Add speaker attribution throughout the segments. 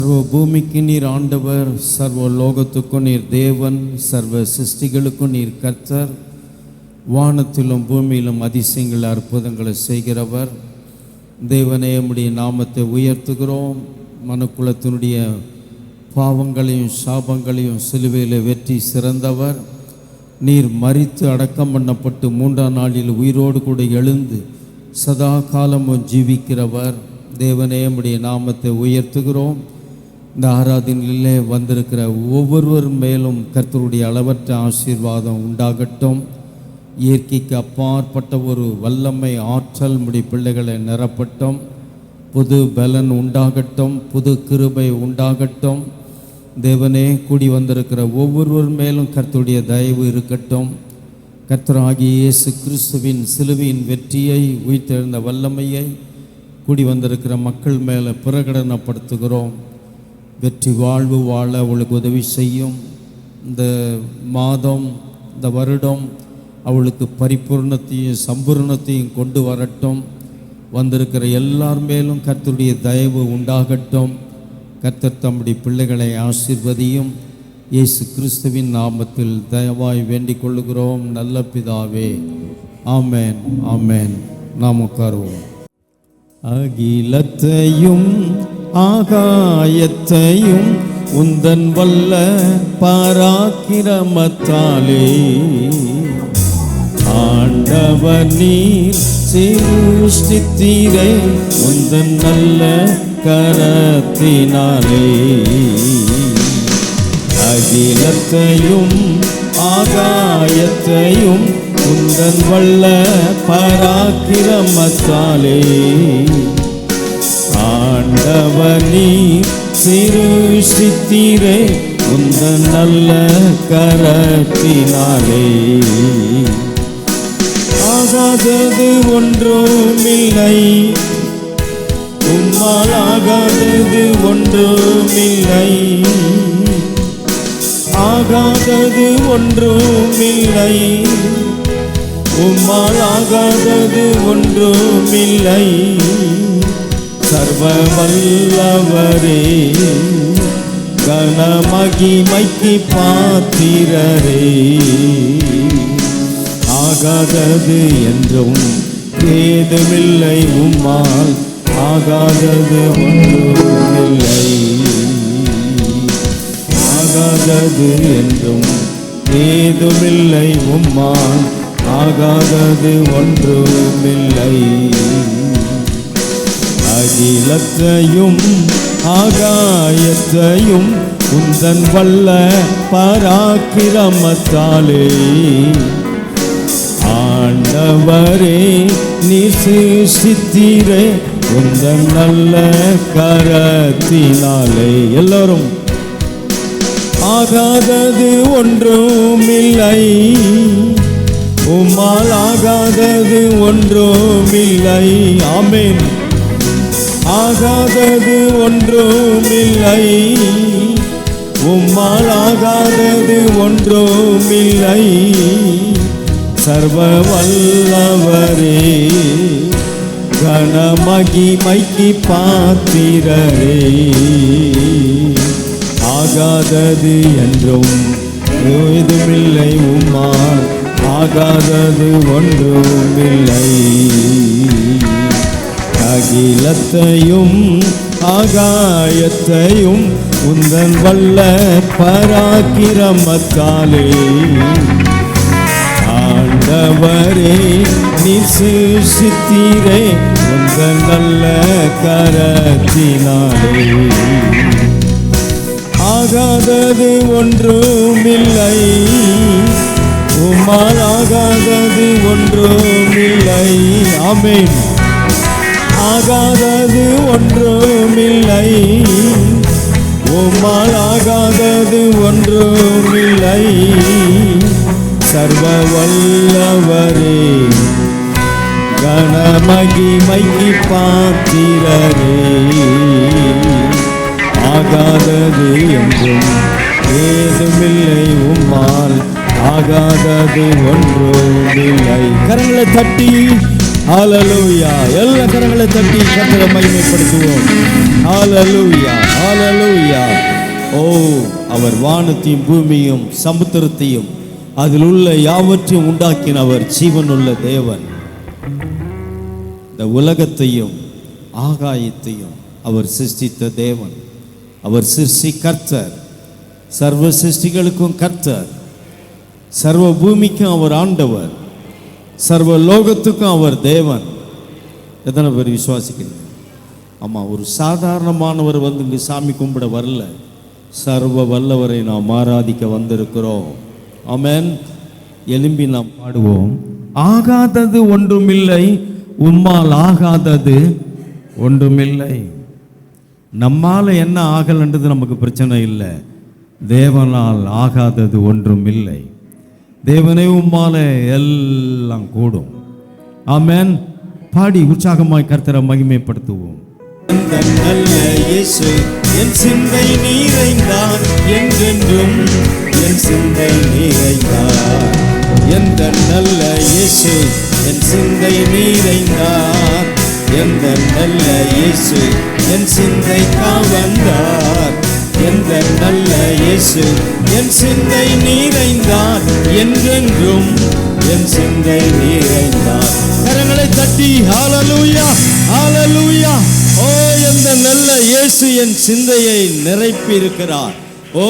Speaker 1: சர்வ பூமிக்கு நீர் ஆண்டவர், சர்வ லோகத்துக்கும் நீர் தேவன், சர்வ சிருஷ்டிகளுக்கும் நீர் கர்த்தர். வானத்திலும் பூமியிலும் அதிசயங்கள் அற்புதங்களை செய்கிறவர். தேவனே, உம்முடைய நாமத்தை உயர்த்துகிறோம். மனுக்குலத்தினுடைய பாவங்களையும் சாபங்களையும் சிலுவையில் வெற்றி சிறந்தவர். நீர் மரித்து அடக்கம் பண்ணப்பட்டு 3ஆம் நாளில் உயிரோடு கூட எழுந்து சதா காலமும் ஜீவிக்கிறவர். தேவனே, உம்முடைய நாமத்தை உயர்த்துகிறோம். இந்த ஆராதனையிலே வந்திருக்கிற ஒவ்வொருவர் மேலும் கர்த்தருடைய அளவற்ற ஆசீர்வாதம் உண்டாகட்டும். இயற்கைக்கு அப்பாற்பட்ட ஒரு வல்லமை ஆற்றல் உம்முடைய பிள்ளைகளை நிரப்பட்டும். புது பலன் உண்டாகட்டும், புது கிருபை உண்டாகட்டும். தேவனே, கூடி வந்திருக்கிற ஒவ்வொருவர் மேலும் கர்த்தருடைய தயவு இருக்கட்டும். கர்த்தராகிய இயேசு கிறிஸ்துவின் சிலுவையின் வெற்றியை, உயிர்த்தெழுந்த வல்லமையை கூடி வந்திருக்கிற மக்கள் மேலே பிரகடனப்படுத்துகிறோம். வெற்றி வாழ்வு வாழ அவளுக்கு உதவி செய்யும். இந்த மாதம், இந்த வருடம் அவளுக்கு பரிபூர்ணத்தையும் சம்பூர்ணத்தையும் கொண்டு வரட்டும். வந்திருக்கிற எல்லார் மேலும் கர்த்தருடைய தயவு உண்டாகட்டும். கர்த்தர் தம்முடைய பிள்ளைகளை ஆசீர்வதியும். இயேசு கிறிஸ்துவின் நாமத்தில் தயவாய் வேண்டிக் கொள்ளுகிறோம் நல்ல பிதாவே. ஆமேன், ஆமேன். நாம் உட்காருவோம். அகிலத்தையும் ஆகாயத்தையும் உந்தன் வல்ல பராக்கிரமத்தாலே ஆண்டவர் நீர் சிருஷ்டித்தீரே, உந்தன் நல்ல கரத்தினாலே. அகிலத்தையும் ஆகாயத்தையும் உந்தன் வல்ல பராக்கிரமத்தாலே ஆண்டவர் நீர் சிருஷ்டித்தீரே, உந்தன் நல்ல கரத்தினாலே. ஆகாதது ஒன்றுமில்லை, உம்மால் ஆகாதது ஒன்றுமில்லை. ஆகாதது ஒன்றுமில்லை, உம்மால் ஆகாதது ஒன்றுமில்லை. சர்வ வல்லவரே, கனமகிமைக்கு பாத்திரரே. ஆகாதது என்றும் ஏதுமில்லை, உம்மால் ஆகாதது ஒன்றுமில்லை. ஆகாதது என்றும் ஏதுமில்லை, உம்மால் ஆகாதது ஒன்றுமில்லை. அகிலத்தையும் ஆகாயத்தையும் உந்தன் வல்ல பராக்கிரமத்தாலே ஆண்டவரே நீர் சிருஷ்டித்தீரே, உந்தன் நல்ல கரத்தினாலே. எல்லோரும் ஆகாதது ஒன்றுமில்லை, உம்மால் ஆகாதது ஒன்றுமில்லை. ஆமென். ஆகாதது ஒன்றுமில்லை, உம்மால் ஆகாதது ஒன்றுமில்லை. சர்வ வல்லவரே, கனமகிமைக்கு பாத்திரரே. ஆகாதது என்றும் ஏதுமில்லை, உம்மால் ஆகாதது ஒன்றுமில்லை. அகிலத்தையும் ஆகாயத்தையும் உந்தன் வல்ல பராக்கிரமத்தாலே ஆண்டவரே நீர் சிருஷ்டித்தீரே, உந்தன் நல்ல கரத்தினாலே. ஆகாதது ஒன்றுமில்லை, உம்மால் ஆகாதது ஒன்றுமில்லை. ஆமென். ஆகாதது ஒன்றுமில்லை, உம்மால் ஆகாதது ஒன்றுமில்லை. சர்வ வல்லவரே, கனமகிமைக்கு பாத்திரரே. ஆகாதது என்றும் ஏதுமில்லை, உம்மால் ஆகாதது ஒன்றுமில்லை. கரங்களை தட்டி ஹalleluya. எல்லா கரங்களை தட்டி கர்த்தரை மகிமைப்படுத்துவோம். ஹalleluya, ஹalleluya. ஓ, அவர் வானத்தையும் பூமியையும் சமுத்திரத்தையும் அதில் உள்ள யாவற்றையும் உண்டாக்கினவர் ஜீவனுள்ள தேவன். இந்த உலகத்தையும் ஆகாயத்தையும் அவர் சிருஷ்டித்த தேவன். அவர் சிருஷ்டி கர்த்தர், சர்வ சிருஷ்டிகளுக்கும் கர்த்தர், சர்வ பூமிக்கும் அவர் ஆண்டவர், சர்வ லோகத்துக்கும் அவர் தேவன். எத்தனை பேர் விசுவாசிக்கிறீங்க? ஆமாம், ஒரு சாதாரணமானவர் வந்து இங்கே சாமி கும்பிட வரல, சர்வ வல்லவரை நாம் ஆராதிக்க வந்திருக்கிறோம். ஆமென். எழும்பி நாம் பாடுவோம். ஆகாதது ஒன்றுமில்லை, உம்மால் ஆகாதது ஒன்றுமில்லை. நம்மால் என்ன ஆகலன்றது நமக்கு பிரச்சனை இல்லை, தேவனால் ஆகாதது ஒன்றும் இல்லை. தேவனே உம்மால எல்லாம் கூடும். ஆமென். பாடி உற்சாகமாய் கர்த்தரை மகிமைப்படுத்துவோம். நல்ல இயேசு என் சிந்தை நிறைந்தார், என்றென்றும் என் சிந்தை நிறைந்தார். எந்த நல்ல இயேசு என் சிந்தை நிறைந்தார், எந்த நல்ல இயேசு என் சிந்தை கவர்ந்தார். எந்த நல்ல இயேசு என் சிந்தை நிறைந்தார், என்றென்றும் என் சிந்தை நிறைந்தார். கரங்களை தட்டி ஹalleluya, ஹalleluya. ஓ, எந்த நல்ல இயேசு என் சிந்தையை நிரப்பி இருக்கிறார். ஓ,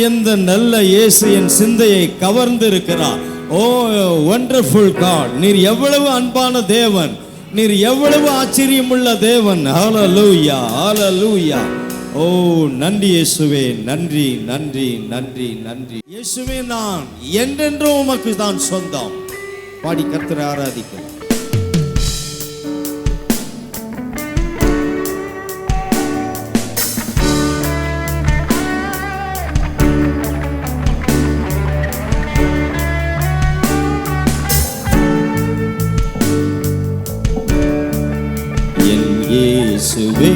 Speaker 1: எந்த நல்ல இயேசு என் சிந்தையை கவர்ந்து இருக்கிறார். ஓ, வண்டர்ஃபுல் காட், நீர் எவ்வளவு அன்பான தேவன், நீர் எவ்வளவு ஆச்சரியமுள்ள தேவன். ஹalleluya, ஹalleluya. ஓ, நன்றி இயேசுவே, நன்றி நன்றி நன்றி நன்றி இயேசுவே. நான் என்றென்றும் உமக்கு தான் சொந்தம். பாடி கர்த்தரை ஆராதிக்கலாம். என் இயேசுவே,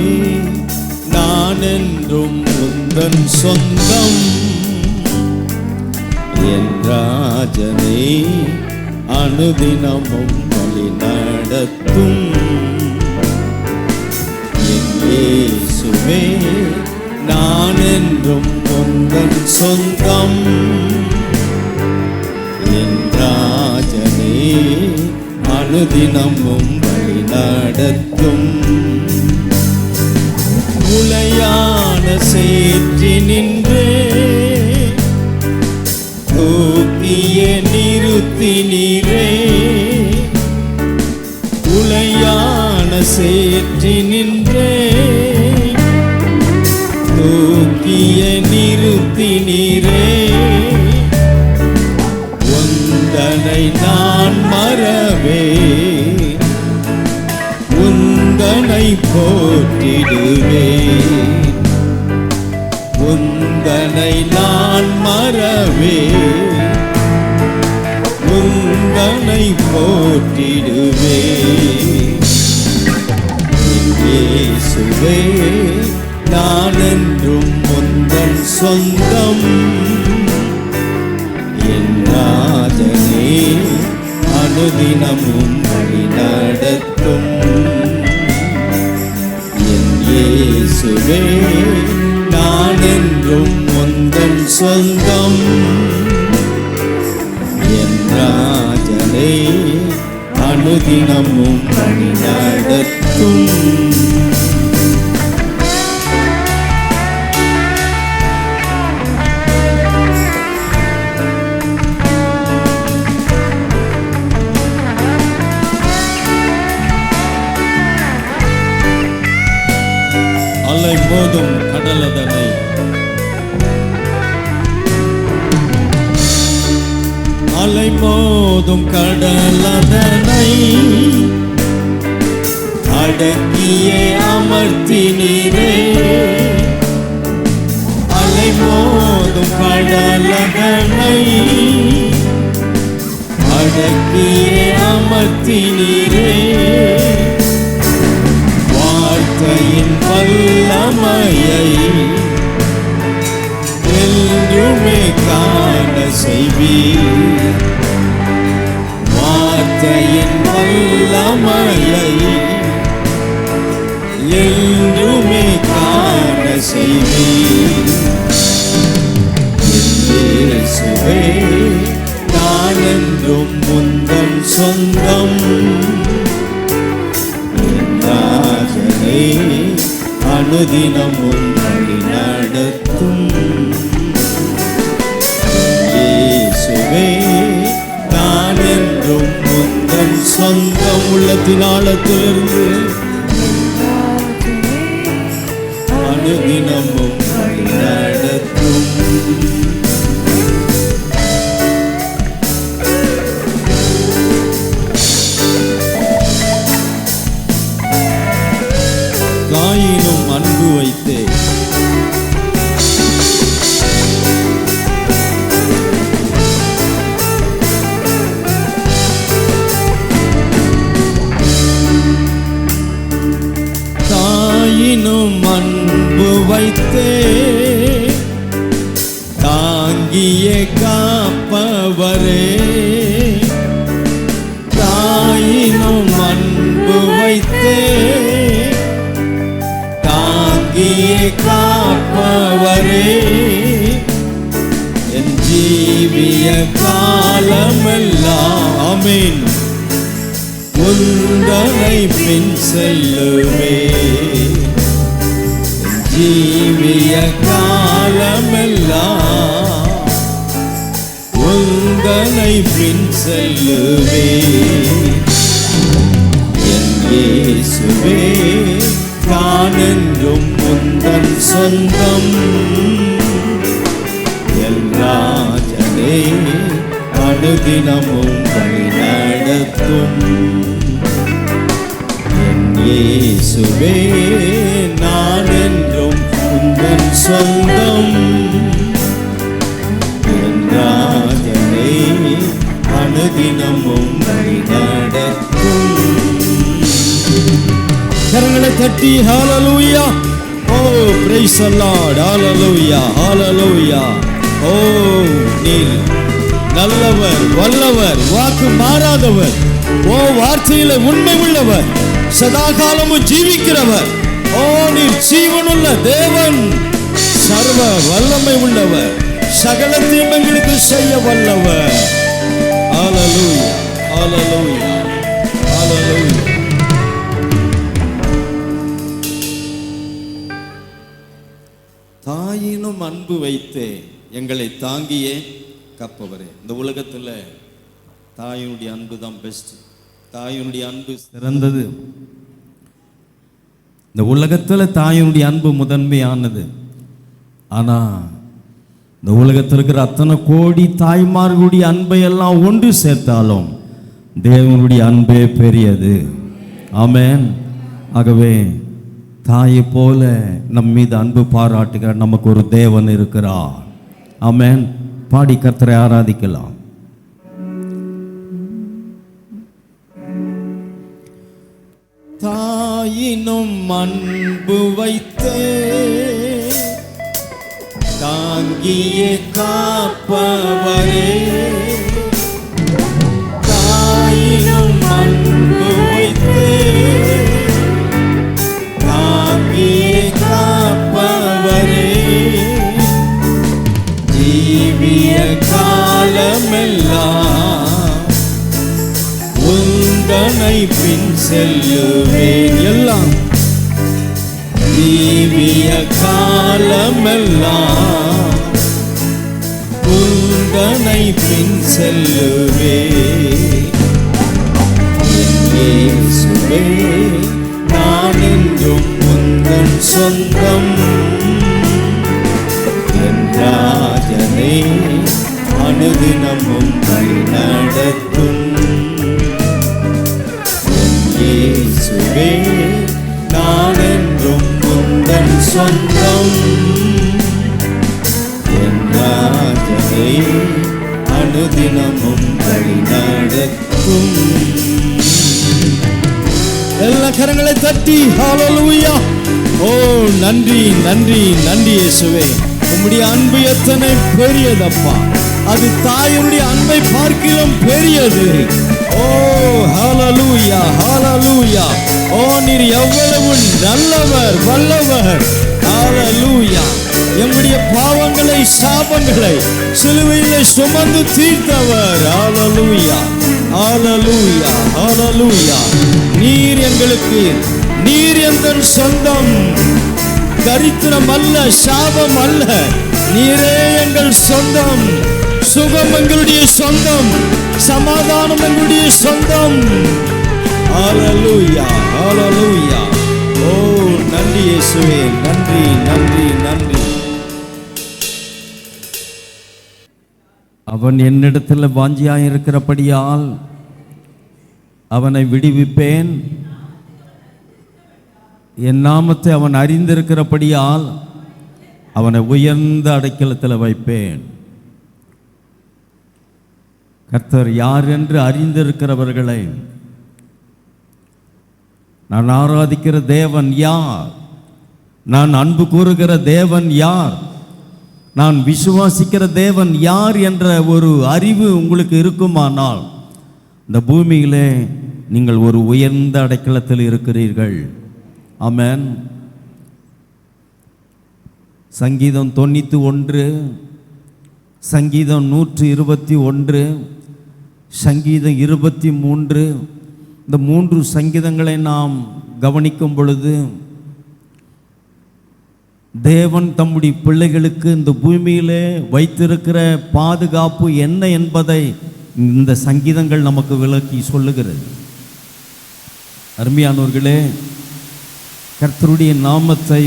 Speaker 1: நான் என்றும் உந்தன் சொந்தம். என் ராஜனே, அனுதினமும் வழி நடத்தும். என் இயேசுவே, நான் என்றும் உந்தன் சொந்தம். என் ராஜனே, அனுதினமும் வழி நடத்தும். உளையான சேற்றி நின்றே தூக்கிய நிறுத்தி நீரே. உளையான சேற்றி நின்றே தூக்கிய நிறுத்தி நீரே. உந்தனை நான் மறவே, உந்தனை போற்றிடுவே. உந்தனை நான் மறவே, உந்தனை போற்றிடுவே. இயேசுவே, நான் என்றும் உந்தன் சொந்தம். என் ராஜனே, அனுதினமும் வழி நடத்தும். என் இயேசுவே, நான் என்றும் உந்தன் சொந்தம். என் ராஜனே, அனுதினமும் வழி நடத்தும். அலை மோதும் கடலதனை, அலை மோதும் கடலதனை அடக்கியே அமர்த்தினீரே. அலை மோதும் கடலதனை அடக்கியே அமர்த்தினீரே. வார்த்தையின் வல்லமையை என்றுமே காண செய்வீர். வார்த்தையின் வல்லமையை அனுதினமும் வழி நடத்தும். இயேசுவே நான் என்றும் உந்தன் சொந்தம். உள்ளத்தின் ஆழத்திலிருந்து அனுதினமும் வழி நடத்தும். காயினும் அன்பு வைத்தே தாயினும் அன்பு வைத்தே தாங்கியே காப்பவரே. தாயினும் அன்பு வைத்தே தாங்கியே காப்பவரே. என் ஜீவிய காலமெல்லாம் ஆமென் உந்தனை பின் செல்லுவே. ஜீவிய காலமெல்லாம் உந்தனை பின் செல்லுவே. என் இயேசுவே நான் என்றும் உந்தன் சொந்தம். என் ராஜனே அனுதினமும் வழி நடத்தும். என் இயேசுவே நான் என்றும் உந்தன் சொந்தம். என் ராஜனே அனுதினமும் வழி நடத்தும். கரங்களை தட்டி ஹalleluya. ஓ praise the Lord. ஹalleluya ஹalleluya. ஓ நீர் நல்லவர் வல்லவர் வாக்கு மாறாதவர். ஓ வார்த்தையில உண்மை உள்ளவர் சதா காலமும் ஜீவிக்கிறவர். ஓ நீர் ஜீவனுள்ள தேவன் சர்வ வல்லமை உள்ளவர் சகலத்தையும் எங்களுக்கு செய்ய வல்லவர். ஹalleluya ஹalleluya ஹalleluya. தாயினும் அன்பு வைத்தே எங்களை தாங்கியே காப்பவரே. இந்த உலகத்தில் தாயினுடைய அன்பு தான் பெஸ்ட். தாயினுடைய அன்பு சிறந்தது. இந்த உலகத்தில் தாயினுடைய அன்பு முதன்மையானது. ஆனால் இந்த உலகத்தில் இருக்கிற அத்தனை கோடி தாய்மார்களுடைய அன்பை எல்லாம் ஒன்று சேர்த்தாலும் தேவனுடைய அன்பே பெரியது. ஆமென். ஆகவே தாயை போல நம் மீது அன்பு பாராட்டுகிற நமக்கு ஒரு தேவன் இருக்கிறார். ஆமென். பாடி கர்த்தரை ஆராதிக்கலாம். தாயினும் அன்பு வைத்தே தாங்கியே காப்பவரே. தாயினும் அன்பு வைத்தே தாங்கியே காப்பவரே. ஜீவிய காலமெல்லாம் உந்தனை பின் செல்லுவேன். எல்லாம் ஜீவிய காலமெல்லாம் உந்தனை பின் செல்லுவேன். இயேசுவே நான் என்றும் உந்தன் சொந்தம். என் ராஜனே அனுதினமும் வழி நடத்தும். இயேசுவே நான் என்றும் உந்தன் சொந்தம். என் ராஜனே அனுதினமும் வழி நடத்தும். எல்லா கரங்களை தட்டி ஹalleluya. ஓ நன்றி நன்றி நன்றி இயேசுவே. உம்முடைய அன்பு எத்தனை பெரியதப்பா. அது தாயுடைய அன்பை பார்க்கிலும் பெரியது. ஓ ஹalleluya ஹalleluya. ஓ நீர் எவ்வளவு நல்லவர் வல்லவர். ஹalleluya. எம்முடைய பாவங்களை சாபங்களை சிலுவையிலே சுமந்து தீர்த்தவர். ஹalleluya ஹalleluya ஹalleluya. நீர் எங்களுக்கு நீர் எந்தன் சொந்தம். தரித்திரம் அல்ல, சாபம் அல்ல. நீரே எங்கள் சொந்தம், சுகம் எங்களுடைய சொந்தம், சமாதானம் எங்களுடைய சொந்தம். ஹல்லேலூயா, ஹல்லேலூயா. ஓ நன்றி இயேசுவே, நன்றி நன்றி நன்றி. அவன் என்னிடத்தில் வாஞ்சியாய் இருக்கிறபடியால் அவனை விடுவிப்பேன். என் நாமத்தை அவன் அறிந்திருக்கிறபடியால் அவனை உயர்ந்த அடைக்கலத்தில் வைப்பேன். கர்த்தர் யார் என்று அறிந்திருக்கிறவர்களை, நான் ஆராதிக்கிற தேவன் யார், நான் அன்பு கூறுகிற தேவன் யார், நான் விசுவாசிக்கிற தேவன் யார் என்ற ஒரு அறிவு உங்களுக்கு இருக்குமானால் இந்த பூமியிலே நீங்கள் ஒரு உயர்ந்த அடைக்கலத்தில் இருக்கிறீர்கள். ஆமென். சங்கீதம் 91, சங்கீதம் 121, சங்கீதம் 23, இந்த 3 சங்கீதங்களை நாம் கவனிக்கும் பொழுது தேவன் தம்முடைய பிள்ளைகளுக்கு இந்த பூமியிலே வைத்திருக்கிற பாதுகாப்பு என்ன என்பதை இந்த சங்கீதங்கள் நமக்கு விளக்கி சொல்லுகிறது. அருமையானவர்களே, கர்த்தருடைய நாமத்தை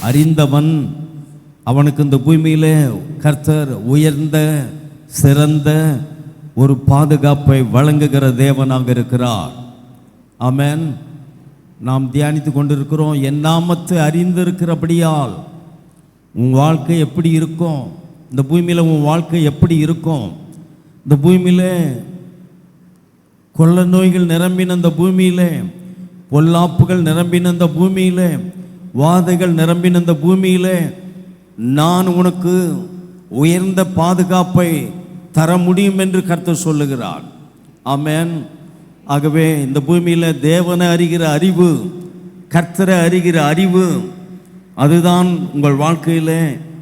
Speaker 1: அறிந்தவன், அவனுக்கு இந்த பூமியிலே கர்த்தர் உயர்ந்த சிறந்த ஒரு பாதுகாப்பை வழங்குகிற தேவனாக இருக்கிறார். ஆமென். நாம் தியானித்து கொண்டிருக்கிறோம், என் நாமத்தை அறிந்திருக்கிறபடியால் உன் வாழ்க்கை எப்படி இருக்கும், இந்த பூமியில் உன் வாழ்க்கை எப்படி இருக்கும், இந்த பூமியிலே கொள்ள நோய்கள் நிரம்பின இந்த பூமியிலே, பொல்லாப்புகள் நிரம்பின இந்த பூமியிலே, வாதைகள் நிரம்பின இந்த பூமியிலே நான் உனக்கு உயர்ந்த பாதுகாப்பை தர முடியும் என்று கர்த்தர் சொல்லுகிறார். ஆமென். ஆகவே இந்த பூமியில் தேவனை அறிகிற அறிவு, கர்த்தரை அறிகிற அறிவு, அதுதான் உங்கள் வாழ்க்கையில்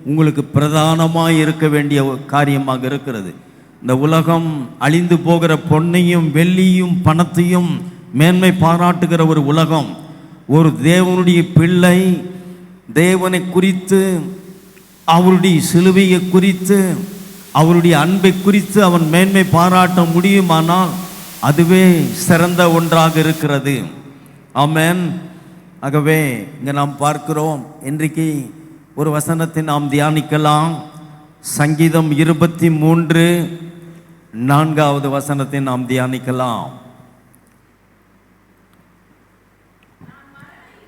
Speaker 1: உங்களுக்கு பிரதானமாக இருக்க வேண்டிய காரியமாக இருக்கிறது. இந்த உலகம் அழிந்து போகிற பொன்னையும் வெள்ளியும் பணத்தையும் மேன்மை பாராட்டுகிற ஒரு உலகம். ஒரு தேவனுடைய பிள்ளை தேவனை குறித்து, அவருடைய சிலுவையை குறித்து, அவருடைய அன்பை குறித்து அவன் மேன்மை பாராட்ட முடியுமானால் அதுவே சிறந்த ஒன்றாக இருக்கிறது. ஆமென். ஆகவே இங்கே நாம் பார்க்கிறோம், இன்றைக்கு ஒரு வசனத்தை நாம் தியானிக்கலாம். சங்கீதம் 23 4வது வசனத்தை நாம் தியானிக்கலாம்.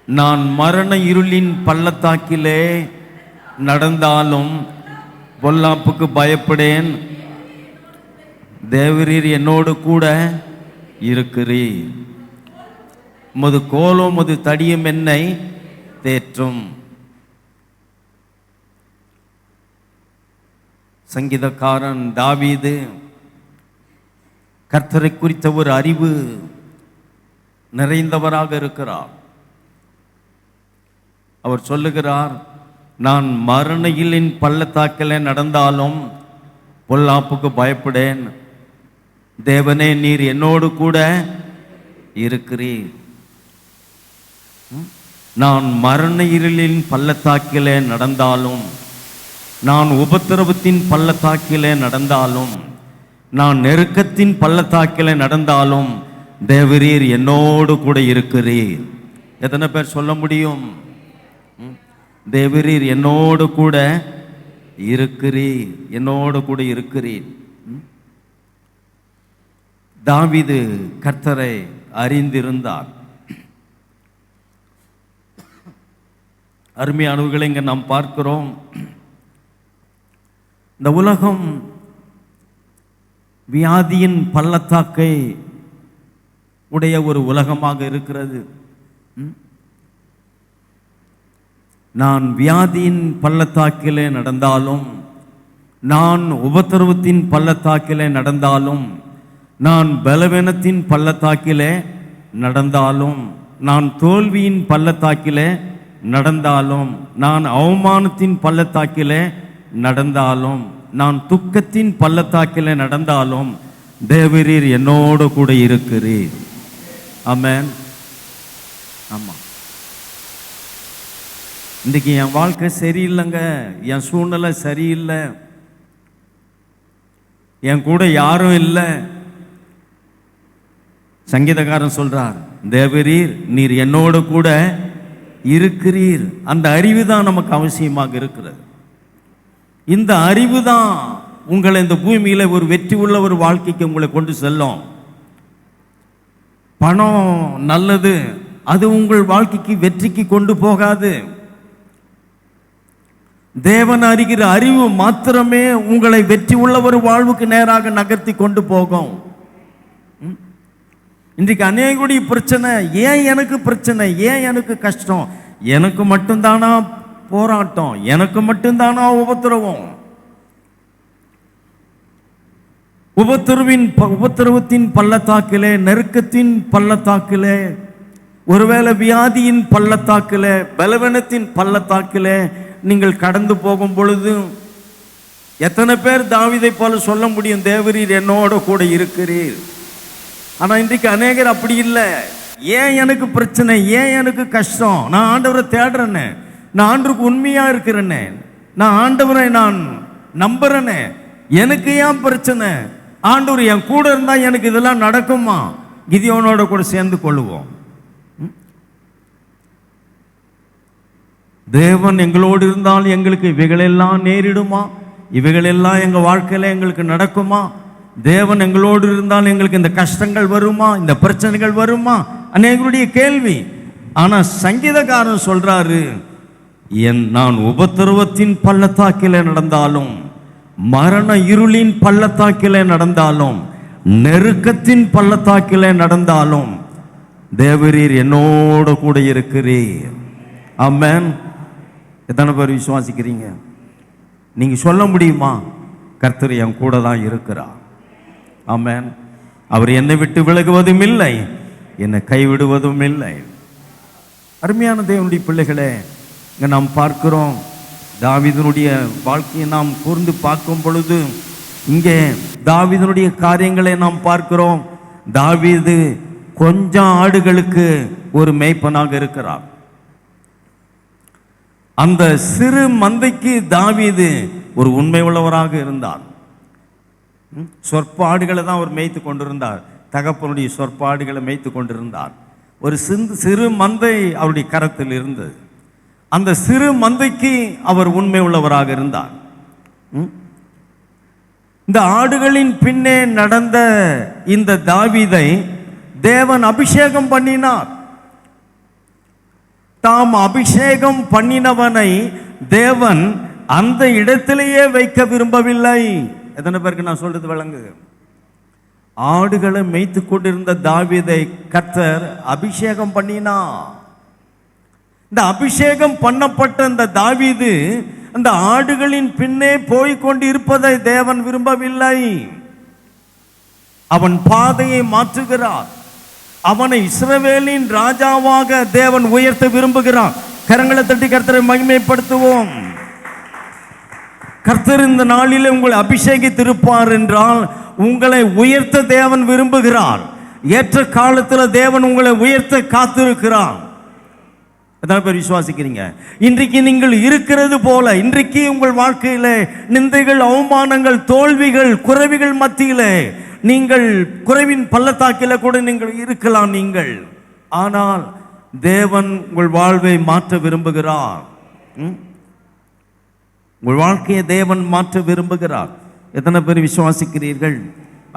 Speaker 1: நான் மரண இருளின் பள்ளத்தாக்கிலே நடந்தாலும் பொல்லாப்புக்கு பயப்படேன், தேவரீர் என்னோடு கூட இருக்கிறீர், உமது கோலும் உமது தடியும் என்னை தேற்றும். சங்கீதக்காரன் தாவீது கர்த்தரை குறித்த ஒரு அறிவு நிறைந்தவராக இருக்கிறார். அவர் சொல்லுகிறார், நான் மரண இருளின் பள்ளத்தாக்கிலே நடந்தாலும் பொல்லாப்புக்கு பயப்படேன், தேவனே நீர் என்னோடு கூட இருக்கிறீர். நான் மரண இருளின் பள்ளத்தாக்கிலே நடந்தாலும், நான் உபத்திரவத்தின் பள்ளத்தாக்கிலே நடந்தாலும், நான் நெருக்கத்தின் பள்ளத்தாக்கிலே நடந்தாலும் தேவரீர் என்னோடு கூட இருக்கிறீர். எத்தனை பேர் சொல்ல முடியும்? தேவரீர் என்னோடு கூட இருக்கிறீர், என்னோடு கூட இருக்கிறீர். தாவீது கர்த்தரை அறிந்திருந்தார். அருமையானவர்களை இங்கே நாம் பார்க்கிறோம், இந்த உலகம் வியாதியின் பள்ளத்தாக்கை உடைய ஒரு உலகமாக இருக்கிறது. நான் வியாதியின் பள்ளத்தாக்கிலே நடந்தாலும், நான் உபத்திரவத்தின் பள்ளத்தாக்கிலே நடந்தாலும், நான் பலவீனத்தின் பள்ளத்தாக்கிலே நடந்தாலும், நான் தோல்வியின் பள்ளத்தாக்கிலே நடந்தாலும், நான் அவமானத்தின் பள்ளத்தாக்கிலே நடந்தாலும், நான் துக்கத்தின் பள்ளத்தாக்கிலே நடந்தாலும் தேவரீர் என்னோடு கூட இருக்கிறீர். ஆமென். ஆமாம். இன்றைக்கி என் வாழ்க்கை சரியில்லைங்க, என் சூழ்நிலை சரியில்லை, என் கூட யாரும் இல்லை. சங்கீதக்காரன் சொல்றார், தேவரீர் நீர் என்னோட கூட இருக்கிறீர். அந்த அறிவு தான் நமக்கு அவசியமாக இருக்கிறது. இந்த அறிவு தான் உங்களை இந்த பூமியில ஒரு வெற்றி உள்ள ஒரு வாழ்க்கைக்கு உங்களை கொண்டு செல்லும். பணம் நல்லது, அது உங்கள் வாழ்க்கைக்கு வெற்றிக்கு கொண்டு போகாது. தேவன் அறிகிற அறிவு மாத்திரமே உங்களை வெற்றி உள்ள ஒரு வாழ்வுக்கு நேராக நகர்த்தி கொண்டு போகும். இன்றைக்கு அநேகருடைய பிரச்சனை, ஏன் எனக்கு பிரச்சனை, ஏன் எனக்கு கஷ்டம், எனக்கு மட்டும்தானா போராட்டம், எனக்கு மட்டும்தானா உபத்திரவம். உபத்திரவத்தின் பள்ளத்தாக்கிலே, நெருக்கத்தின் பள்ளத்தாக்கிலே, ஒருவேளை வியாதியின் பள்ளத்தாக்கிலே, பலவீனத்தின் பள்ளத்தாக்கிலே நீங்கள் கடந்து போகும் பொழுது எத்தனை பேர் தாவீதை போல சொல்ல முடியும், தேவரீர் என்னோட கூட இருக்கிறீர். ஆனால் இன்றைக்கு அநேகர் அப்படி இல்லை. ஏன் எனக்கு பிரச்சனை, ஏன் எனக்கு கஷ்டம், நான் ஆண்டவரை தேடுறேன்னு, நான் ஆண்டவருக்கு உண்மையா இருக்கிறேன்னு, நான் ஆண்டவரை நான் நம்புறேன்னு, எனக்கு ஏன் பிரச்சனை, ஆண்டவர் என் கூட இருந்தா எனக்கு இதெல்லாம் நடக்குமா. கிதியோனோட கூட சேர்ந்து கொள்ளுவோம். தேவன் எங்களோடு இருந்தால் எங்களுக்கு இவைகளெல்லாம் நேரிடுமா, இவைகளெல்லாம் எங்கள் வாழ்க்கையில் எங்களுக்கு நடக்குமா, தேவன் எங்களோடு இருந்தால் எங்களுக்கு இந்த கஷ்டங்கள் வருமா, இந்த பிரச்சனைகள் வருமா, அநேகருடைய கேள்வி. ஆனால் சங்கீதக்காரன் சொல்றாரு, நான் உபத்திரவத்தின் பள்ளத்தாக்கிலே நடந்தாலும், மரண இருளின் பள்ளத்தாக்கிலே நடந்தாலும், நெருக்கத்தின் பள்ளத்தாக்கிலே நடந்தாலும், தேவரீர் என்னோட கூட இருக்கிறீர். ஆமென். எத்தனை பேர் விசுவாசிக்கிறீங்க? நீங்க சொல்ல முடியுமா, கர்த்தர் என் கூட தான் இருக்கிறார். ஆமென். அவர் என்னை விட்டு விலகுவதும் இல்லை, என்னை கைவிடுவதும் இல்லை. அருமையான தேவனுடைய பிள்ளைகளே, இங்க நாம் பார்க்கிறோம், தாவீதினுடைய வாழ்க்கையை நாம் கூர்ந்து பார்க்கும் பொழுது இங்கே தாவீதினுடைய காரியங்களை நாம் பார்க்கிறோம். தாவீது கொஞ்சம் ஆடுகளுக்கு ஒரு மேய்ப்பனாக இருக்கிறார். அந்த சிறு மந்தைக்கு தாவீது ஒரு உண்மை உள்ளவராக இருந்தார். சொற்ப ஆடுகளை தான் அவர் மேய்த்து கொண்டிருந்தார். தகப்பனுடைய சொற்ப ஆடுகளை மேய்த்து கொண்டிருந்தார். ஒரு சிறு மந்தை அவருடைய கரத்தில் இருந்தது. அந்த சிறு மந்தைக்கு அவர் உண்மை உள்ளவராக இருந்தார். இந்த ஆடுகளின் பின்னே நடந்த இந்த தாவீதை தேவன் அபிஷேகம் பண்ணினார். தாம் அபிஷேகம் பண்ணினவனை தேவன் அந்த இடத்திலேயே வைக்க விரும்பவில்லை. எத்தனை பேருக்கு நான் சொல்றது விளங்குது? ஆடுகளை மேய்த்து கொண்டிருந்த தாவீதை கர்த்தர் அபிஷேகம் பண்ணினார். இந்த அபிஷேகம் பண்ணப்பட்ட இந்த தாவீது அந்த ஆடுகளின் பின்னே போய்கொண்டு இருப்பதை தேவன் விரும்பவில்லை. அவன் பாதையை மாற்றுகிறார். அவனை இஸ்ரவேலின் ராஜாவாக தேவன் உயர்த்த விரும்புகிறார். கரங்களை தட்டி கர்த்தரை மகிமைப்படுத்துவோம். கர்த்தர் இந்த நாளிலே உங்களை அபிஷேகித்திருப்பார் என்றால் உங்களை உயர்த்த தேவன் விரும்புகிறார். ஏற்ற காலத்தில் தேவன் உங்களை உயர்த்த காத்திருக்கிறார். எத்தனை பேர் விசுவாசிக்கிறீங்க? இன்றைக்கு நீங்கள் இருக்கிறது போல, இன்றைக்கு உங்கள் வாழ்க்கையில நிந்தைகள், அவமானங்கள், தோல்விகள், குறைவுகள் மத்தியிலே நீங்கள் குறைவின் பள்ளத்தாக்கில கூட நீங்கள் இருக்கலாம் நீங்கள். ஆனால் தேவன் உங்கள் வாழ்வை மாற்ற விரும்புகிறார். உங்கள் வாழ்க்கையை தேவன் மாற்ற விரும்புகிறார். எத்தனை பேர் விசுவாசிக்கிறீர்கள்?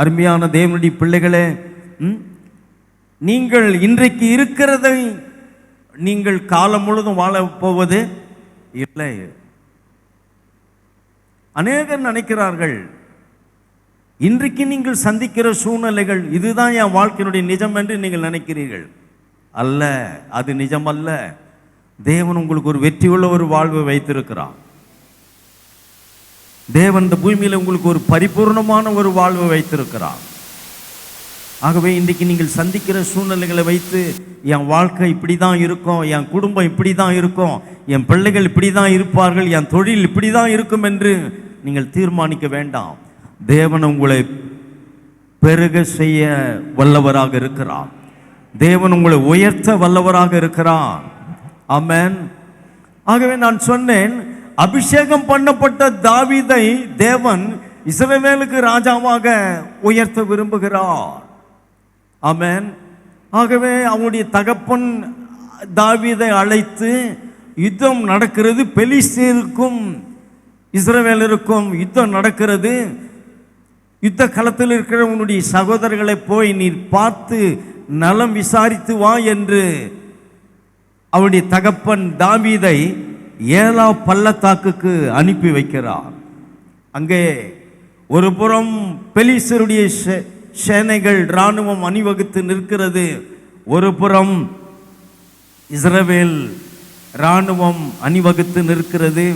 Speaker 1: அருமையான தேவனுடைய பிள்ளைகளே, நீங்கள் இன்றைக்கு இருக்கிறதை நீங்கள் காலம் முழுதும் வாழ போவது இல்லை. அநேகர் நினைக்கிறார்கள், இன்றைக்கு நீங்கள் சந்திக்கிற சூழ்நிலைகள் இதுதான் என் வாழ்க்கையினுடைய நிஜம் என்று நீங்கள் நினைக்கிறீர்கள். அல்ல, அது நிஜம் அல்ல. தேவன் உங்களுக்கு ஒரு வெற்றி உள்ள ஒரு வாழ்வை வைத்திருக்கிறார். தேவன் இந்த பூமியில் உங்களுக்கு ஒரு பரிபூர்ணமான ஒரு வாழ்வை வைத்திருக்கிறார். ஆகவே இன்றைக்கு நீங்கள் சந்திக்கிற சூழ்நிலைகளை வைத்து என் வாழ்க்கை இப்படி தான் இருக்கும், என் குடும்பம் இப்படி தான் இருக்கும், என் பிள்ளைகள் இப்படி தான் இருப்பார்கள், என் தொழில் இப்படி தான் இருக்கும் என்று நீங்கள் தீர்மானிக்க வேண்டாம். தேவன் உங்களை பெருக செய்ய வல்லவராக இருக்கிறார். தேவன் உங்களை உயர்த்த வல்லவராக இருக்கிறார். ஆமென். ஆகவே நான் சொன்னேன், அபிஷேகம் பண்ணப்பட்ட தாவீதை தேவன் இஸ்ரவேலுக்கு ராஜாவாக உயர்த்த விரும்புகிறார். ஆமென். ஆகவே அவனுடைய தகப்பன் தாவீதை அழைத்து யுத்தம் நடக்கிறது. பெலிஸ்தீருக்கும் இஸ்ரவேலருக்கும் யுத்தம் நடக்கிறது. யுத்த களத்தில் இருக்கிற உன்னுடைய சகோதரர்களை போய் நீ பார்த்து நலம் விசாரித்து வா என்று அவருடைய தகப்பன் தாவீதை ஏலா பள்ளத்தாக்குக்கு அனுப்பி வைக்கிறார். அங்கே ஒரு புறம் பெலிஸ்தருடைய சேனைகள் இராணுவம் அணிவகுத்து நிற்கிறது, ஒரு புறம் இஸ்ரவேல் இராணுவம் அணிவகுத்து நிற்கிறது.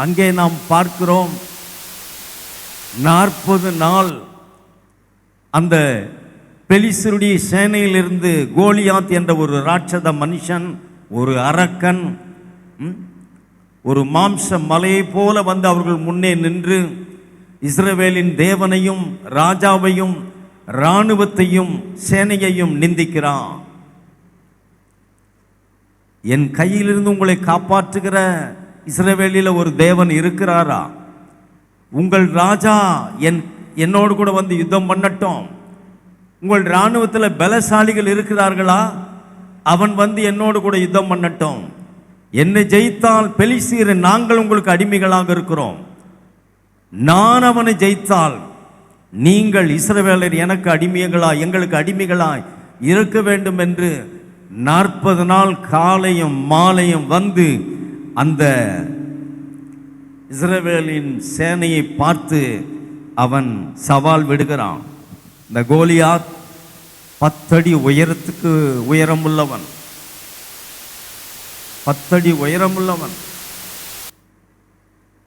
Speaker 1: அங்கே நாம் பார்க்கிறோம், 40 நாள் அந்த பெலிஸ்தருடைய சேனையிலிருந்து கோலியாத் என்ற ஒரு ராட்சத மனுஷன், ஒரு அரக்கன், ஒரு மாம்ச மலையை போல வந்து அவர்கள் முன்னே நின்று இஸ்ரவேலின் தேவனையும் ராஜாவையும் இராணுவத்தையும் சேனையையும் நிந்திக்கிறான். என் கையிலிருந்து உங்களை காப்பாற்றுகிற இஸ்ரவேலில் ஒரு தேவன் இருக்கிறாரா? உங்கள் ராஜா என்னோடு கூட வந்து யுத்தம் பண்ணட்டும். உங்கள் இராணுவத்தில் பலசாலிகள் இருக்கிறார்களா? அவன் வந்து என்னோடு கூட யுத்தம் பண்ணட்டும். என்னை ஜெயித்தால் பெலிஸ்தீரை நாங்கள் உங்களுக்கு அடிமைகளாக இருக்கிறோம். நான் அவனை ஜெயித்தால் நீங்கள் இஸ்ரவேலர் எனக்கு அடிமைகளாய் எங்களுக்கு அடிமைகளாய் இருக்க வேண்டும் என்று 40 நாள் காலையும் மாலையும் வந்து அந்த இஸ்ரவேலின் சேனையை பார்த்து அவன் சவால் விடுகிறான். இந்த கோலியாத் 10 அடி உயரத்துக்கு உயரமுள்ளவன், 10 அடி உயரமுள்ளவன்,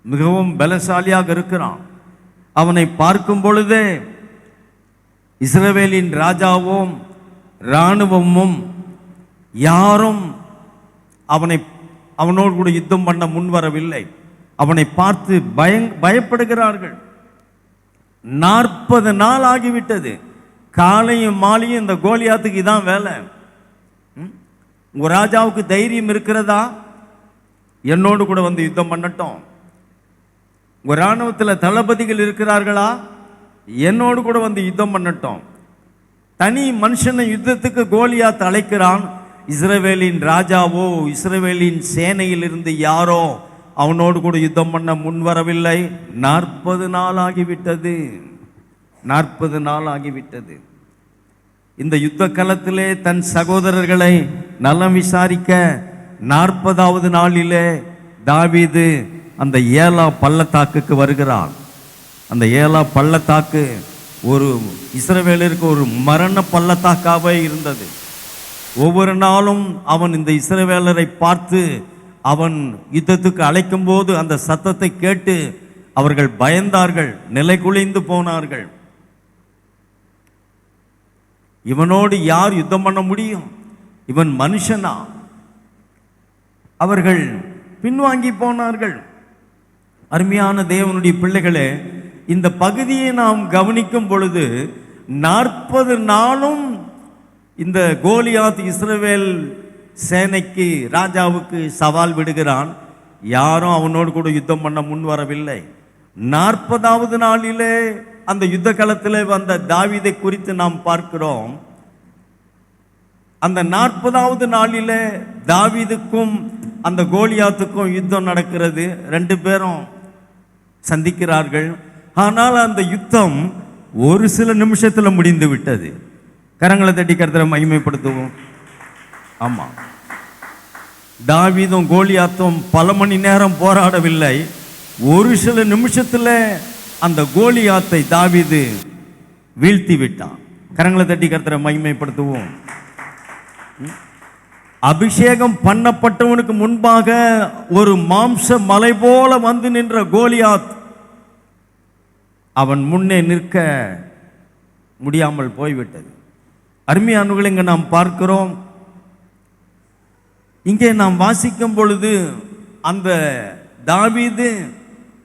Speaker 1: மிகவும் பலசாலியாக இருக்கிறான். அவனை பார்க்கும் பொழுதே இஸ்ரவேலின் ராஜாவும் இராணுவமும் யாரும் அவனோடு கூட யுத்தம் பண்ண முன்வரவில்லை. அவனை பார்த்து பயப்படுகிறார்கள். 40 நாள் ஆகிவிட்டது. காலையும் மாலையும் இந்த கோலியாத்துக்கு இதான் வேலை. உங்க ராஜாவுக்கு தைரியம் இருக்கிறதா? என்னோடு கூட வந்து யுத்தம் பண்ணட்டும். உங்க இராணுவத்தில் தளபதிகள் இருக்கிறார்களா? என்னோடு கூட வந்து யுத்தம் பண்ணட்டும். தனி மனுஷனை யுத்தத்துக்கு கோலியாத் அழைக்கிறான். இஸ்ரவேலின் ராஜாவோ இஸ்ரவேலின் சேனையிலிருந்து யாரோ அவனோடு கூட யுத்தம் பண்ண முன்வரவில்லை. 40 நாள் ஆகிவிட்டது. 40 நாள் ஆகிவிட்டது. இந்த யுத்த களத்திலே தன் சகோதரர்களை நலம் விசாரிக்க 40வது நாளிலே தாவீது அந்த ஏலா பள்ளத்தாக்குக்கு வருகிறான். அந்த ஏலா பள்ளத்தாக்கு ஒரு இஸ்ரவேலருக்கு ஒரு மரண பள்ளத்தாக்காகவே இருந்தது. ஒவ்வொரு நாளும் அவன் இந்த இஸ்ரவேலரை பார்த்து அவன் யுத்தத்துக்கு அழைக்கும் போது அந்த சத்தத்தை கேட்டு அவர்கள் பயந்தார்கள், நிலை குலைந்து போனார்கள். இவனோடு யார் யுத்தம் பண்ண முடியும்? இவன் மனுஷனா? அவர்கள் பின்வாங்கி போனார்கள். அருமையான தேவனுடைய பிள்ளைகளே, இந்த பகுதியை நாம் கவனிக்கும் பொழுது 40 நாளும் இந்த கோலியாத் இஸ்ரவேல் சேனைக்கு ராஜாவுக்கு சவால் விடுகிறான். யாரும் அவனோடு கூட யுத்தம் பண்ண முன் வரவில்லை. 40வது நாளிலே அந்த யுத்த களத்திலே வந்த தாவீதை குறித்து நாம் பார்க்கிறோம். அந்த 40வது நாளிலே தாவீதுக்கும் அந்த கோலியாத்துக்கும் யுத்தம் நடக்கிறது. 2 பேரும் சந்திக்கிறார்கள். ஆனால் அந்த யுத்தம் ஒரு சில நிமிஷத்தில் முடிந்து விட்டது. கரங்களை தட்டி கர்த்தரை மகிமைப்படுத்துவோம். ஆமா, தாவீதும் கோலியாத்தும் பல மணி நேரம் போராடவில்லை. ஒரு சில நிமிஷத்தில் அந்த கோலியாத்தை தாவீது வீழ்த்தி விட்டான். கரங்களை தட்டி கர்த்தரை மகிமைப்படுத்துவோம். அபிஷேகம் பண்ணப்பட்டவனுக்கு முன்பாக ஒரு மாம்ச மலை போல வந்து நின்ற கோலியாத் அவன் முன்னே நிற்க முடியாமல் போய்விட்டது. அருமையானவர்களை, இங்கே நாம் பார்க்கிறோம், இங்கே நாம் வாசிக்கும் பொழுது அந்த தாவீது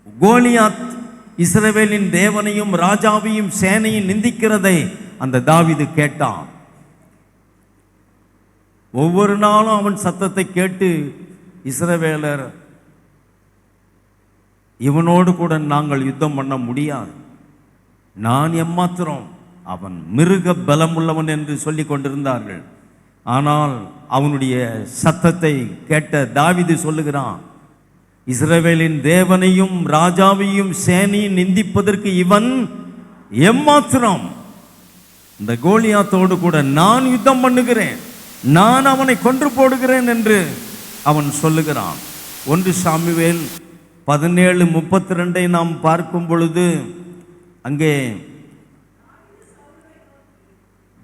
Speaker 1: கோலியாத் இஸ்ரவேலின் தேவனையும் ராஜாவையும் சேனையும் நிந்திக்கிறதை அந்த தாவீது கேட்டான். ஒவ்வொரு நாளும் அவன் சத்தத்தை கேட்டு இஸ்ரவேலர் இவனோடு கூட நாங்கள் யுத்தம் பண்ண முடியாது, நான் எம்மாத்திரம், அவன் மிருக பலமுள்ளவன் என்று சொல்லி கொண்டிருந்தார்கள். ஆனால் அவனுடைய சத்தத்தை கேட்ட தாவீது சொல்லுகிறான், இஸ்ரவேலின் தேவனையும் ராஜாவையும் சேனையும் நிந்திப்பதற்கு இவன் எம்மாத்திரம், இந்த கோலியாத்தோடு கூட நான் யுத்தம் பண்ணுகிறேன், நான் அவனை கொன்று போடுகிறேன் என்று அவன் சொல்லுகிறான். 1 சாமுவேல் 17:32 நாம் பார்க்கும் பொழுது அங்கே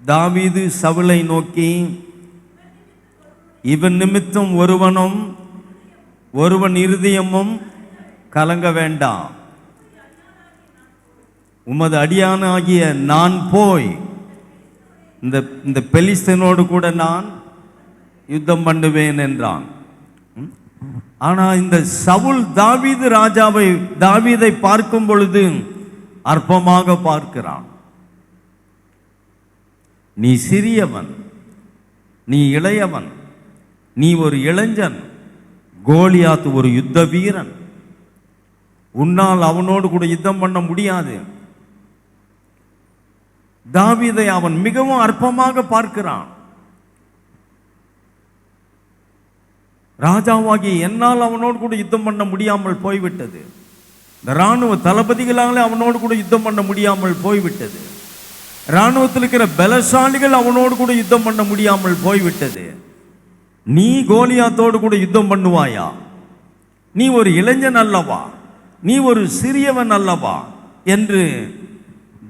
Speaker 1: தாவீது சவுலை நோக்கி, இவன் நிமித்தம் ஒருவன் இருதயமும் கலங்க வேண்டாம், உமது அடியானாகிய நான் போய் இந்த பெலிஸ்தனோடு கூட நான் யுத்தம் பண்ணுவேன் என்றான். ஆனா இந்த சவுல் தாவீதை பார்க்கும் பொழுது அற்பமாக பார்க்கிறான். நீ சிறியவன், நீ இளையவன், நீ ஒரு இளைஞன், கோலியாத் ஒரு யுத்த வீரன், உன்னால் அவனோடு கூட யுத்தம் பண்ண முடியாது. தாவீதை அவன் மிகவும் அற்பமாக பார்க்கிறான். ராஜாவாகி என்னால் அவனோடு கூட யுத்தம் பண்ண முடியாமல் போய்விட்டது, இந்த இராணுவ தளபதிகளாலே அவனோடு கூட யுத்தம் பண்ண முடியாமல் போய்விட்டது, இராணுவத்தில் இருக்கிற பலசாலிகள் அவனோடு கூட யுத்தம் பண்ண முடியாமல் போய்விட்டது, நீ கோலியாத்தோடு கூட யுத்தம் பண்ணுவாயா? நீ ஒரு இளைஞன் அல்லவா, நீ ஒரு சிறியவன் அல்லவா என்று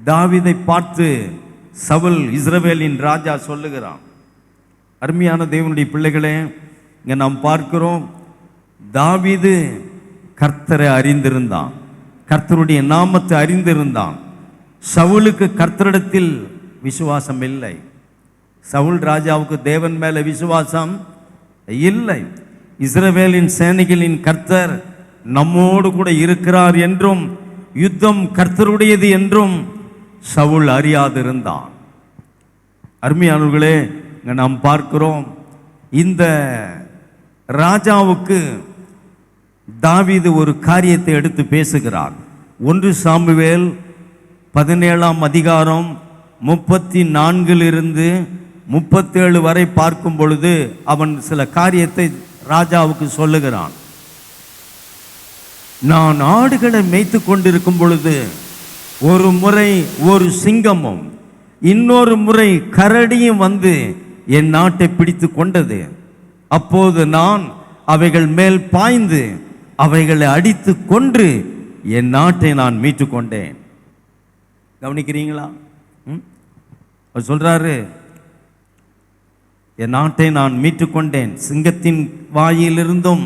Speaker 1: தாவீதை பார்த்து சவுல் இஸ்ரவேலின் ராஜா சொல்லுகிறான். அருமையான தேவனுடைய பிள்ளைகளே, இங்க நாம் பார்க்கிறோம், தாவீது கர்த்தரை அறிந்திருந்தான், கர்த்தருடைய நாமத்தை அறிந்திருந்தான். சவுலுக்கு கர்த்தரிடத்தில் விசுவாசம் இல்லை, சவுல் ராஜாவுக்கு தேவன் மேல விசுவாசம் இல்லை. இஸ்ரவேலின் சேனைகளின் கர்த்தர் நம்மோடு கூட இருக்கிறார் என்றும் யுத்தம் கர்த்தருடையது என்றும் சவுல் அறியாதிருந்தான். அருமையானவர்களே, நாம் பார்க்கிறோம், இந்த ராஜாவுக்கு தாவீது ஒரு காரியத்தை எடுத்து பேசுகிறார். 1 சாமுவேல் 17 34 37 வரை பார்க்கும் பொழுது அவன் சில காரியத்தை ராஜாவுக்கு சொல்லுகிறான். நான் ஆடுகளை மேய்த்து கொண்டிருக்கும் பொழுது ஒரு முறை ஒரு சிங்கமும் இன்னொரு முறை கரடியும் வந்து என் நாட்டை பிடித்து கொண்டது. அப்போது நான் அவைகள் மேல் பாய்ந்து அவைகளை அடித்து கொன்று என் நாட்டை நான் மீட்டு கொண்டேன். கவனிக்கிறீங்களா? அவர் சொல்றாரு, என் நாட்டை நான் மீட்டு கொண்டேன், சிங்கத்தின் வாயிலிருந்தும்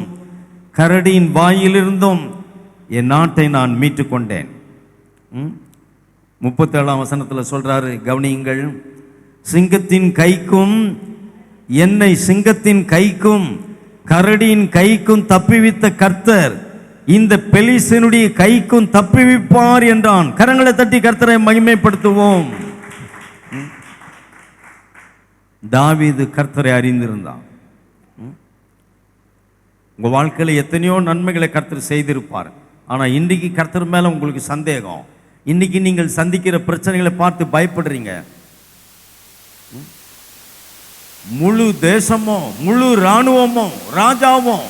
Speaker 1: கரடியின் வாயிலிருந்தும் என் நாட்டை நான் மீட்டு கொண்டேன். 37 வசனத்தில் சொல்றாரு, கவனியுங்கள், சிங்கத்தின் கைக்கும் என்னை சிங்கத்தின் கைக்கும் கரடியின் கைக்கும் தப்பிவித்த கர்த்தர் இந்த பெலிஸ்தனுடைய கைக்கும் தப்பிவிப்பார் என்றான். கரங்களை தட்டி கர்த்தரை மகிமைப்படுத்துவோம். தாவீது கர்த்தரை அறிந்திருந்தான். உங்க வாழ்க்கையில் எத்தனையோ நன்மைகளை கர்த்தர் செய்திருப்பார். ஆனா இன்னைக்கு கர்த்தர் மேல உங்களுக்கு சந்தேகம், இன்னைக்கு நீங்கள் சந்திக்கிற பிரச்சனைகளை பார்த்து பயப்படுறீங்க. முழு தேசமும் முழு இராணுவமும் ராஜாவும்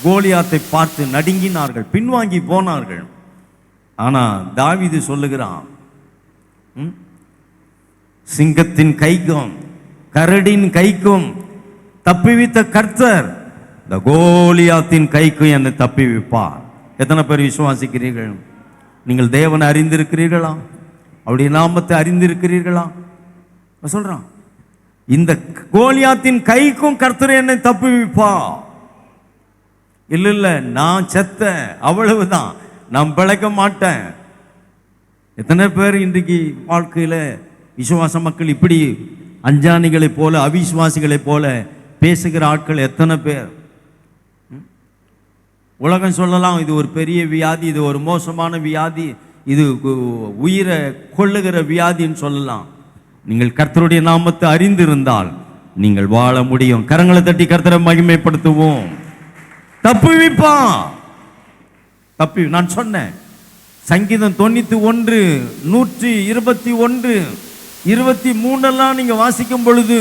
Speaker 1: கோலியாத்தை பார்த்து நடுங்கினார்கள், பின்வாங்கி போனார்கள். ஆனா தாவீது சொல்லுகிறான், சிங்கத்தின் கைக்கும் கரடின் கைக்கும் தப்பிவித்த கர்த்தர் இந்த கோலியாத்தின் கைக்கும் என்னை தப்பிவிப்பார். எத்தனை பேர் விசுவாசிக்கிறீர்கள்? நீங்கள் தேவனை அறிந்திருக்கிறீர்களா? அவருடைய நாமத்தை அறிந்திருக்கிறீர்களா? சொல்றான், இந்த கோலியாத்தின் கைக்கும் கர்த்தர் என்னை தப்புவிப்பா. இல்ல நான் செத்த, அவ்வளவுதான், நான் பிழைக்க மாட்டேன். எத்தனை பேர் இன்றைக்கு வாழ்க்கையில விசுவாச மக்கள் இப்படி அஞ்சானிகளை போல அவிசுவாசிகளை போல பேசுகிற ஆட்கள் எத்தனை பேர்? உலகம் சொல்லலாம், இது ஒரு பெரிய வியாதி, இது ஒரு மோசமான வியாதி, இது உயிரை கொள்ளுகிற வியாதின்னு சொல்லலாம். நீங்கள் கர்த்தருடைய நாமத்தை அறிந்திருந்தால் நீங்கள் வாழ முடியும். கரங்களை தட்டி கர்த்தரை மகிமைப்படுத்துவோம். தப்புவிப்பான். நான் சொன்னேன், சங்கீதம் 91, 121, 23 நீங்க வாசிக்கும் பொழுது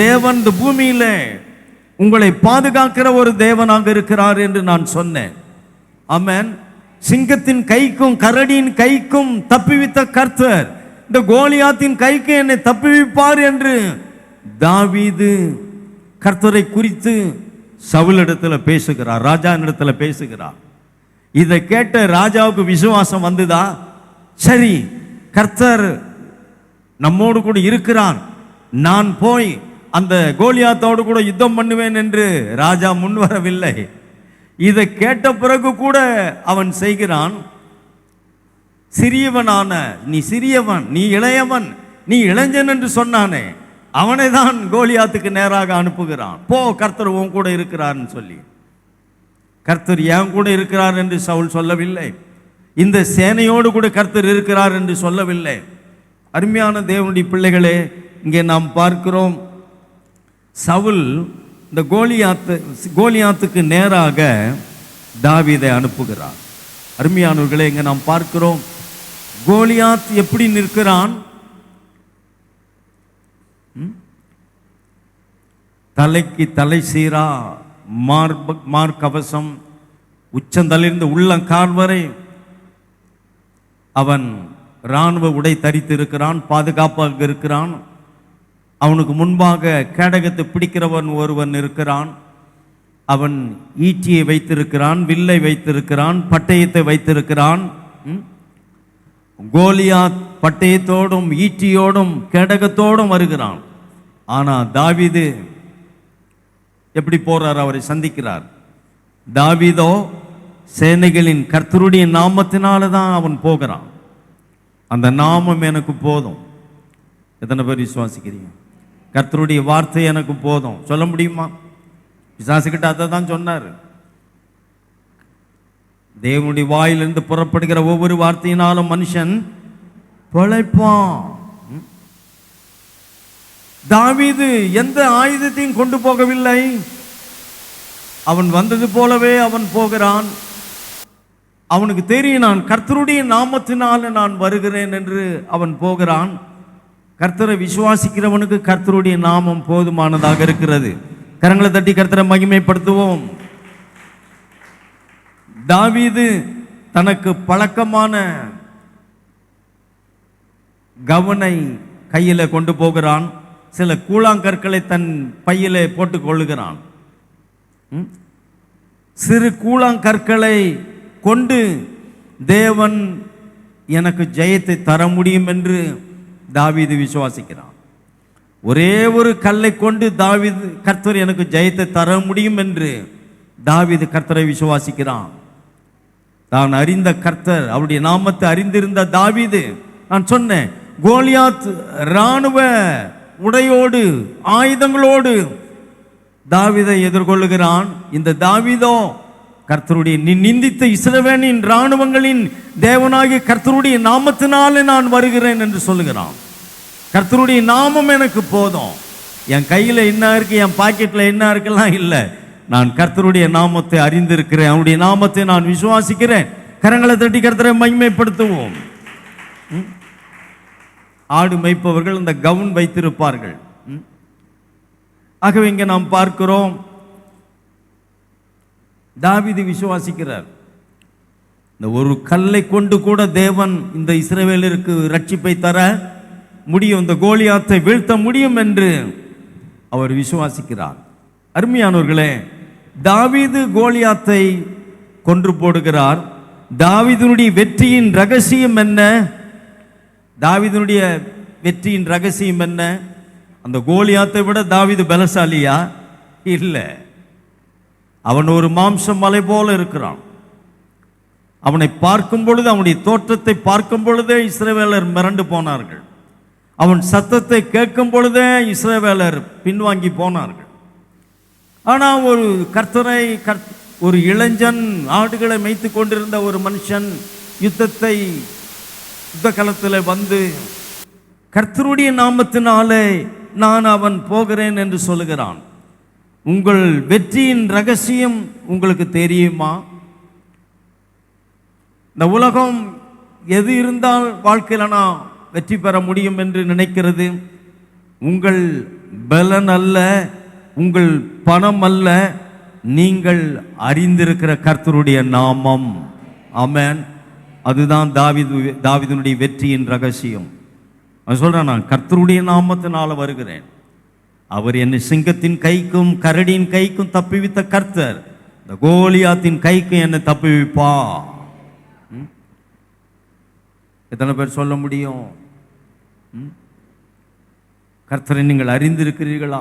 Speaker 1: தேவன் இந்த பூமியில உங்களை பாதுகாக்கிற ஒரு தேவனாக இருக்கிறார் என்று நான் சொன்னேன். ஆமென். சிங்கத்தின் கைக்கும் கரடியின் கைக்கும் தப்புவித்த கர்த்தர் இந்த கோலியாத்தின் கைக்கு என்னை தப்புவிப்பார் என்று தாவீது கர்த்தரை குறித்து சவுலிடத்தில் பேசுகிறார், ராஜா இடத்துல பேசுகிறார். இதை கேட்ட ராஜாவுக்கு விசுவாசம் வந்துதா? சரி, கர்த்தர் நம்மோடு கூட இருக்கிறான், நான் போய் அந்த கோலியாத்தோடு கூட யுத்தம் பண்ணுவேன் என்று ராஜா முன்வரவில்லை. இதை கேட்ட பிறகு கூட அவன் செய்கிறான். சிறியவனான நீ சிறியவன், நீ இளையவன், நீ இளைஞன் என்று சொன்னானே, அவனை தான் கோலியாத்துக்கு நேராக அனுப்புகிறான். போ, கர்த்தர் உன் கூட இருக்கிறார்னு சொல்லி. கர்த்தர் ஏன் கூட இருக்கிறார் என்று சவுல் சொல்லவில்லை. இந்த சேனையோடு கூட கர்த்தர் இருக்கிறார் என்று சொல்லவில்லை. அருமையான தேவனுடைய பிள்ளைகளே, இங்கே நாம் பார்க்கிறோம், சவுல் இந்த கோலியாத்துக்கு நேராக தாவீதை அனுப்புகிறார். அருமையானவர்களே, இங்கே நாம் பார்க்கிறோம், கோலியாத் எப்படி நிற்கிறான்? தலைக்கு தலை சீரா, மார்க்கவசம், உச்சந்தலிருந்து உள்ளங்கால் வரை அவன் இராணுவ உடை தரித்து இருக்கிறான், பாதுகாப்பாக இருக்கிறான். அவனுக்கு முன்பாக கேடகத்தை பிடிக்கிறவன் ஒருவன் இருக்கிறான். அவன் ஈட்டியை வைத்திருக்கிறான், வில்லை வைத்திருக்கிறான், பட்டயத்தை வைத்திருக்கிறான். கோலியாத் பட்டயத்தோடும் ஈட்டியோடும் கேடகத்தோடும் வருகிறான். ஆனால் தாவீது எப்படி போறார்? அவரை சந்திக்கிறார். தாவீதோ சேனைகளின் கர்த்தருடைய நாமத்தினால தான் அவன் போகிறான். அந்த நாமம் எனக்கு போதும். எத்தனை பேர் விசுவாசிக்கிறீங்க? கர்த்தருடைய வார்த்தை எனக்கு போதும் சொல்ல முடியுமா? பிசாசுகிட்ட அதை தான் சொன்னார். தேவனுடைய வாயிலிருந்து புறப்படுகிற ஒவ்வொரு வார்த்தையினாலும் மனுஷன் பிழைப்பான். தாவீது எந்த ஆயுதத்தையும் கொண்டு போகவில்லை. அவன் வந்தது போலவே அவன் போகிறான். அவனுக்கு தெரியும், நான் கர்த்தருடைய நாமத்தினால நான் வருகிறேன் என்று அவன் போகிறான். கர்த்தரை விசுவாசிக்கிறவனுக்கு கர்த்தருடைய நாமம் போதுமானதாக இருக்கிறது. கரங்களை தட்டி கர்த்தரை மகிமைப்படுத்துவோம். தாவீது தனக்கு பழக்கமான கவனை கையில கொண்டு போகிறான். சில கூழாங்கற்களை தன் பையிலே போட்டுக் கொள்ளுகிறான். சிறு கூழாங்கற்களை கொண்டு தேவன் எனக்கு ஜெயத்தை தர முடியும் என்று தாவீது விசுவாசிக்கிறான். ஒரே ஒரு கல்லை கொண்டு தாவீது கர்த்தர் எனக்கு ஜெயத்தை தர முடியும் என்று தாவீது கர்த்தரை விசுவாசிக்கிறான். தான் அறிந்த கர்த்தர், அவருடைய நாமத்தை அறிந்திருந்த தாவீது, நான் சொன்னேன், கோலியாத் இராணுவ உடையோடு ஆயுதங்களோடு தாவீதை எதிர்கொள்ளுகிறான். இந்த தாவீதோ கர்த்தருடைய நிந்தித்த இஸ்ரவேலின் இராணுவங்களின் தேவனாகிய கர்த்தருடைய நாமத்தினாலே நான் வருகிறேன் என்று சொல்லுகிறான். கர்த்தருடைய நாமம் எனக்கு போதும். என் கையில் என்ன இருக்கு, என் பாக்கெட்டில் என்ன இருக்குலாம் இல்லை. நான் கர்த்தருடைய நாமத்தை அறிந்திருக்கிறேன், அவருடைய நாமத்தை நான் விசுவாசிக்கிறேன். கரங்களை தட்டி கர்த்தரை மகிமைப்படுத்துவோம். ஆடு மேய்ப்பவர்கள் இந்த கவுன் வைத்திருப்பார்கள். ஆகவே இங்கே நாம் பார்க்கிறோம், தாவீது விசுவாசிக்கிறார். இந்த ஒரு கல்லை கொண்டு கூட தேவன் இந்த இஸ்ரவேலருக்கு ரட்சிப்பை தர முடியும், இந்த கோலியாத்தை வீழ்த்த முடியும் என்று அவர் விசுவாசிக்கிறார். அருமையானவர்களே, தாவீது கோலியாத்தை கொன்று போடுகிறார். தாவீதுனுடைய வெற்றியின் ரகசியம் என்ன? தாவீதுனுடைய வெற்றியின் ரகசியம் என்ன? அந்த கோலியாத்தை விட தாவீது பலசாலியா? இல்லை. அவன் ஒரு மாம்சம் மலை போல இருக்கிறான். அவனை பார்க்கும் பொழுது, அவனுடைய தோற்றத்தை பார்க்கும் பொழுதே இஸ்ரவேலர் மிரண்டு போனார்கள். அவன் சத்தத்தை கேட்கும் பொழுதே இஸ்ரவேலர் பின்வாங்கி போனார்கள். ஆனால் ஒரு ஒரு இளைஞன், ஆடுகளை மேய்த்து கொண்டிருந்த ஒரு மனுஷன் யுத்த களத்தில் வந்து கர்த்தருடைய நாமத்தினாலே நான் அவன் போகிறேன் என்று சொல்லுகிறான். உங்கள் வெற்றியின் ரகசியம் உங்களுக்கு தெரியுமா? இந்த உலகம் எது இருந்தால் வாழ்க்கையில் நான் வெற்றி பெற முடியும் என்று நினைக்கிறது. உங்கள் பலன் அல்ல, உங்கள் பணம் அல்ல, நீங்கள் அறிந்திருக்கிற கர்த்தருடைய நாமம். ஆமென். அதுதான் தாவீதுனுடைய வெற்றியின் ரகசியம். அவன் சொல்றான், நான் கர்த்தருடைய நாமத்தினால வருகிறேன். அவர் என்னை சிங்கத்தின் கைக்கும் கரடியின் கைக்கும் தப்புவித்த கர்த்தர் இந்த கோலியாத்தின் கைக்கும் என்னை தப்புவிப்பா. எத்தனை பேர் சொல்ல முடியும்? கர்த்தரை நீங்கள் அறிந்திருக்கிறீர்களா?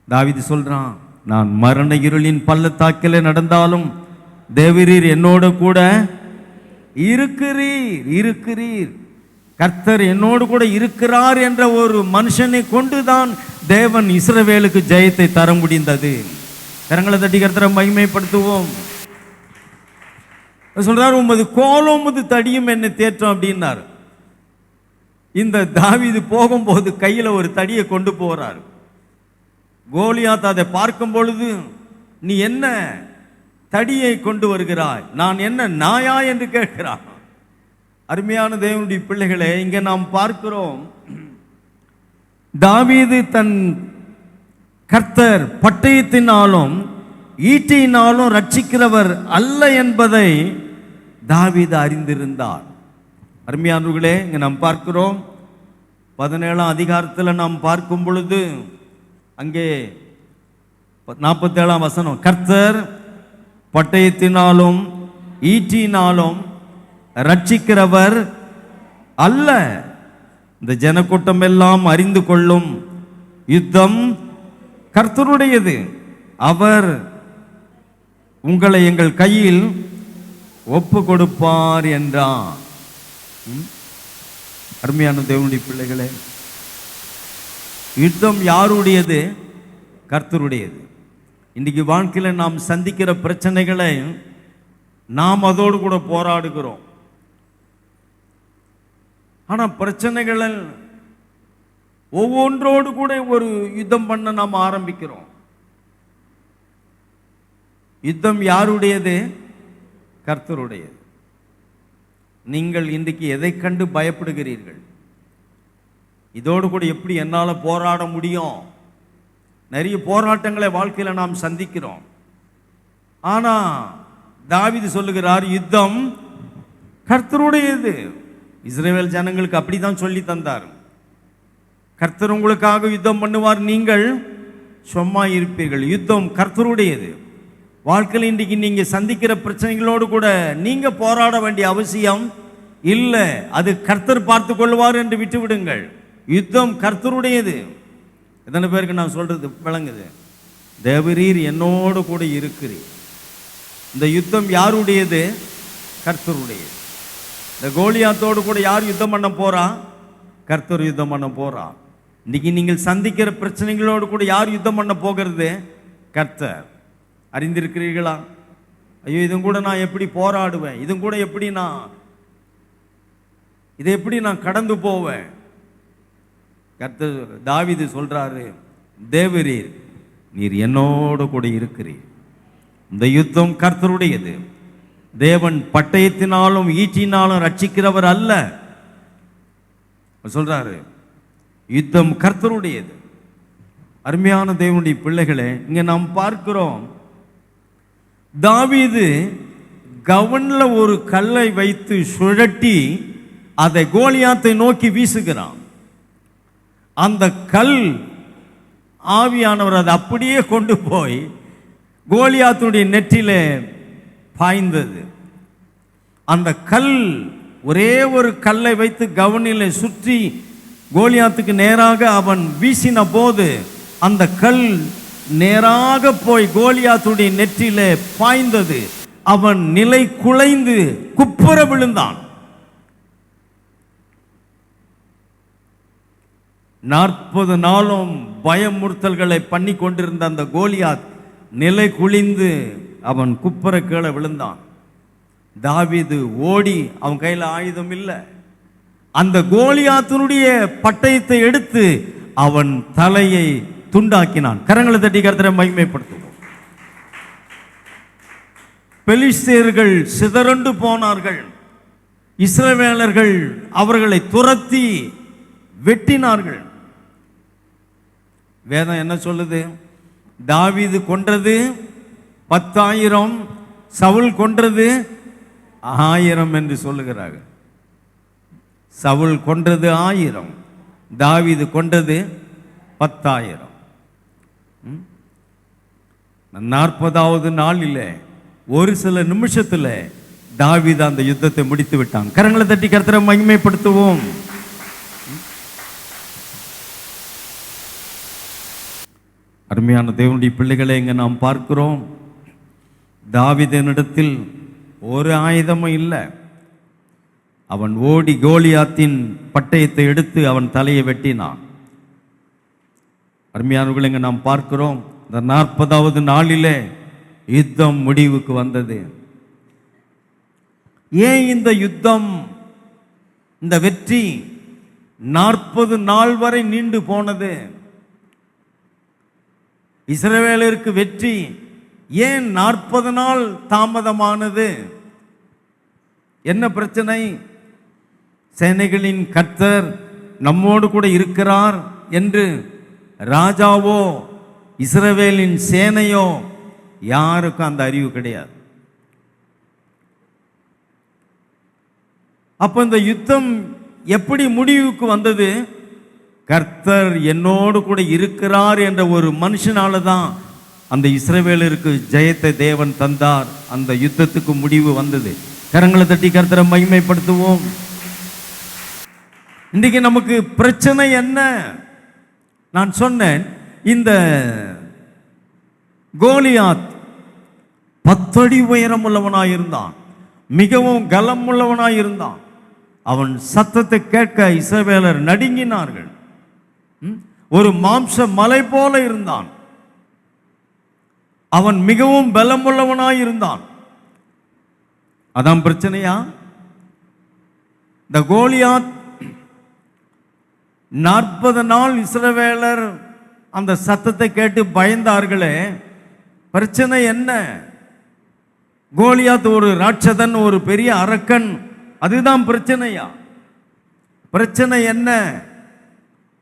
Speaker 1: தாவீது சொல்றான், நான் மரண இருளின் பள்ளத்தாக்கிலே நடந்தாலும் தேவரீர் என்னோடு கூட இருக்கிறீர். கர்த்தர் என்னோடு கூட இருக்கிறார் என்ற ஒரு மனுஷனை கொண்டுதான் தேவன் இஸ்ரவேலுக்கு ஜெயத்தை தர முடிந்தது. கரங்களை தட்டி கர்த்தரை மகிமைப்படுத்துவோம். சொல்றாரு, உமது கோலம் உமது தடியும் என்னை தேற்றும் அப்படின்னாரு. இந்த தாவீது போகும்போது கையில ஒரு தடியை கொண்டு போறாரு. கோலியாத் அதை பார்க்கும் பொழுது, நீ என்ன தடியை கொண்டு வருகிறாய், நான் என்ன நாயா என்று கேட்கிறான். அருமையான தேவனுடைய பிள்ளைகளே, இங்கே நாம் பார்க்கிறோம், தாவீது தன் கர்த்தர் பட்டயத்தினாலும் ஈட்டியினாலும் ரட்சிக்கிறவர் அல்ல என்பதை தாவீது அறிந்திருந்தார். அருமையானவர்களே, இங்கே நாம் பார்க்கிறோம் 17ஆம் அதிகாரத்தில் நாம் பார்க்கும் பொழுது அங்கே 47ஆம் வசனம், கர்த்தர் பட்டயத்தினாலும் ஈட்டியினாலும் ரட்சிக்கிறவர் அல்ல, இந்த ஜனக்கூட்டம் எல்லாம் அறிந்து கொள்ளும், யுத்தம் கர்த்தருடையது, அவர் உங்களை எங்கள் கையில் ஒப்பு கொடுப்பார் என்றான். அருமையான தேவனுடைய பிள்ளைகளே, யுத்தம் யாருடையது? கர்த்தருடையது. இன்னைக்கு வாழ்க்கையில் நாம் சந்திக்கிற பிரச்சனைகளை நாம் அதோடு கூட போராடுகிறோம். ஆனால் பிரச்சனைகள் ஒவ்வொன்றோடு கூட ஒரு யுத்தம் பண்ண நாம் ஆரம்பிக்கிறோம். யுத்தம் யாருடையது? கர்த்தருடையது. நீங்கள் இன்றைக்கு எதை கண்டு பயப்படுகிறீர்கள்? இதோடு கூட எப்படி என்னால் போராட முடியும்? நிறைய போராட்டங்களை வாழ்க்கையில் நாம் சந்திக்கிறோம். ஆனால் தாவீது சொல்லுகிறார், யுத்தம் கர்த்தருடையது. இஸ்ரவேல் ஜனங்களுக்கு அப்படிதான் சொல்லி தந்தார். கர்த்தர் உங்களுக்காக யுத்தம் பண்ணுவார், நீங்கள் சும்மா இருப்பீர்கள். யுத்தம் கர்த்தருடையது. வாழ்க்கையில் இன்றைக்கு நீங்க சந்திக்கிற பிரச்சனைகளோடு கூட நீங்க போராட வேண்டிய அவசியம் இல்லை. அது கர்த்தர் பார்த்து கொள்வார் என்று விட்டு விடுங்கள். யுத்தம் கர்த்தருடையது. எத்தனை பேருக்கு நான் சொல்றது விளங்குது? தேவரீர் என்னோடு கூட இருக்கிறீர். இந்த யுத்தம் யாருடையது? கர்த்தருடையது. இந்த கோலியாத்தோடு கூட யார் யுத்தம் பண்ண போறா? கர்த்தர் யுத்தம் பண்ண போறா. இன்னைக்கு நீங்கள் சந்திக்கிற பிரச்சனைகளோடு கூட யார் யுத்தம் பண்ண போகிறது? கர்த்தர். அறிந்திருக்கிறீர்களா? ஐயோ, இதுவும் கூட நான் எப்படி போராடுவேன், இதுவும் கூட எப்படி இதை எப்படி நான் கடந்து போவேன்? கர்த்தர் தாவீது சொல்றாரு, தேவரீர் நீர் என்னோடு கூட இருக்கிறீர். இந்த யுத்தம் கர்த்தருடையது. தேவன் பட்டயத்தினாலும் ஈட்டினாலும் ரட்சிக்கிறவர் அல்ல. சொல்றாரு, யுத்தம் கர்த்தருடையது. அருமையான தேவனுடைய பிள்ளைகளே, இங்க நாம் பார்க்கிறோம், தாவீது கவன்ல ஒரு கல்லை வைத்து சுழட்டி அதை கோலியாத்தை நோக்கி வீசுகிறான். அந்த கல் ஆவியானவர் அதை அப்படியே கொண்டு போய் கோலியாத்துடைய நெற்றிலே பாய்ந்தது. அந்த கல், ஒரே ஒரு கல்லை வைத்து கவனிலே சுற்றி கோலியாத்துக்கு நேராக அவன் வீசின போது அந்த கல் நேராக போய் கோலியாத்துடைய நெற்றிலே பாய்ந்தது. அவன் நிலை குலைந்து குப்புற விழுந்தான். 40 நாளும் பயமுறுத்தல்களை பண்ணி கொண்டிருந்த அந்த கோலியாத் நிலை குலைந்து அவன் குப்புற கீழே விழுந்தான். தாவீது ஓடி, அவன் கையில் ஆயுதம் இல்லை, அந்த கோலியாத்தினுடைய பட்டயத்தை எடுத்து அவன் தலையை துண்டாக்கினான். கரங்களை தட்டி கர்த்தரை மகிமைப்படுத்துவோம். பெலிஸ்தேயர்கள் சிதறண்டு போனார்கள். இஸ்ரவேலர்கள் அவர்களை துரத்தி வெட்டினார்கள். வேதம் என்ன சொல்லுது? தாவீது கொன்றது 10,000, சவுல் கொன்றது 1000 என்று சொல்லுகிறார்கள். சவுல் கொன்றது 1000, தாவீது கொன்றது 10,000. 40வது நாளில் ஒரு சில நிமிஷத்தில் தாவீது அந்த யுத்தத்தை முடித்து விட்டான். கரங்களை தட்டி கர்த்தரை மகிமைப்படுத்துவோம். அருமையான தேவனுடைய பிள்ளைகளை இங்கே நாம் பார்க்கிறோம். தாவீதினிடத்தில் ஒரு ஆயுதமும் இல்லை. அவன் ஓடி கோலியாத்தின் பட்டயத்தை எடுத்து அவன் தலையை வெட்டினான். அருமையானவர்களை இங்கே நாம் பார்க்கிறோம். இந்த 40வது நாளிலே யுத்தம் முடிவுக்கு வந்தது. ஏன் இந்த யுத்தம், இந்த வெற்றி 40 நாள் வரை நீண்டு போனது? இஸ்ரவேலருக்கு வெற்றி ஏன் 40 நாள் தாமதமானது? என்ன பிரச்சனை? சேனைகளின் கர்த்தர் நம்மோடு கூட இருக்கிறார் என்று ராஜாவோ இஸ்ரவேலின் சேனையோ யாருக்கும் அந்த அறிவு கிடையாது. அப்போ இந்த யுத்தம் எப்படி முடிவுக்கு வந்தது? கர்த்தர் என்னோடு கூட இருக்கிறார் என்ற ஒரு மனுஷனால தான் அந்த இஸ்ரவேலருக்கு ஜெயத்தை தேவன் தந்தார். அந்த யுத்தத்துக்கு முடிவு வந்தது. கரங்களை தட்டி கர்த்தரை மகிமைப்படுத்துவோம். இன்றைக்கு நமக்கு பிரச்சனை என்ன? நான் சொன்னேன், இந்த கோலியாத் 10 அடி உயரம் உள்ளவனாயிருந்தான், மிகவும் கலம் உள்ளவனாயிருந்தான். அவன் சத்தத்தை கேட்க இஸ்ரவேலர் நடுங்கினார்கள். ஒரு மாம்ச மலை போல இருந்தான். அவன் மிகவும் பலமுள்ளவனாயிருந்தான். அதான் பிரச்சனையா? இந்த கோலியாத் 40 நாள் இஸ்ரவேலர் அந்த சத்தத்தை கேட்டு பயந்தார்களே. பிரச்சனை என்ன? கோலியாத் ஒரு ராட்சதன், ஒரு பெரிய அரக்கன். அதுதான் பிரச்சனையா? பிரச்சனை என்ன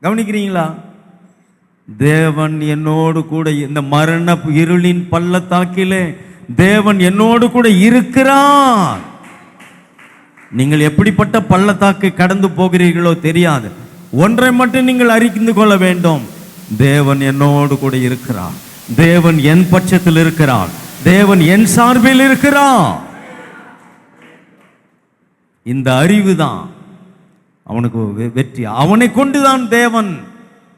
Speaker 1: கவனிக்கிறீங்களா? தேவன் என்னோடு கூட, இந்த மரண இருளின் பள்ளத்தாக்கிலே தேவன் என்னோடு கூட இருக்கிறார். நீங்கள் எப்படிப்பட்ட பள்ளத்தாக்கை கடந்து போகிறீர்களோ தெரியாது. ஒன்றை மட்டும் நீங்கள் அறிந்து கொள்ள வேண்டும், தேவன் என்னோடு கூட இருக்கிறார். தேவன் என் பட்சத்தில் இருக்கிறார். தேவன் என் சார்பில் இருக்கிறார். இந்த அறிவு தான் அவனுக்கு வெற்றி. அவனை கொண்டுதான் தேவன்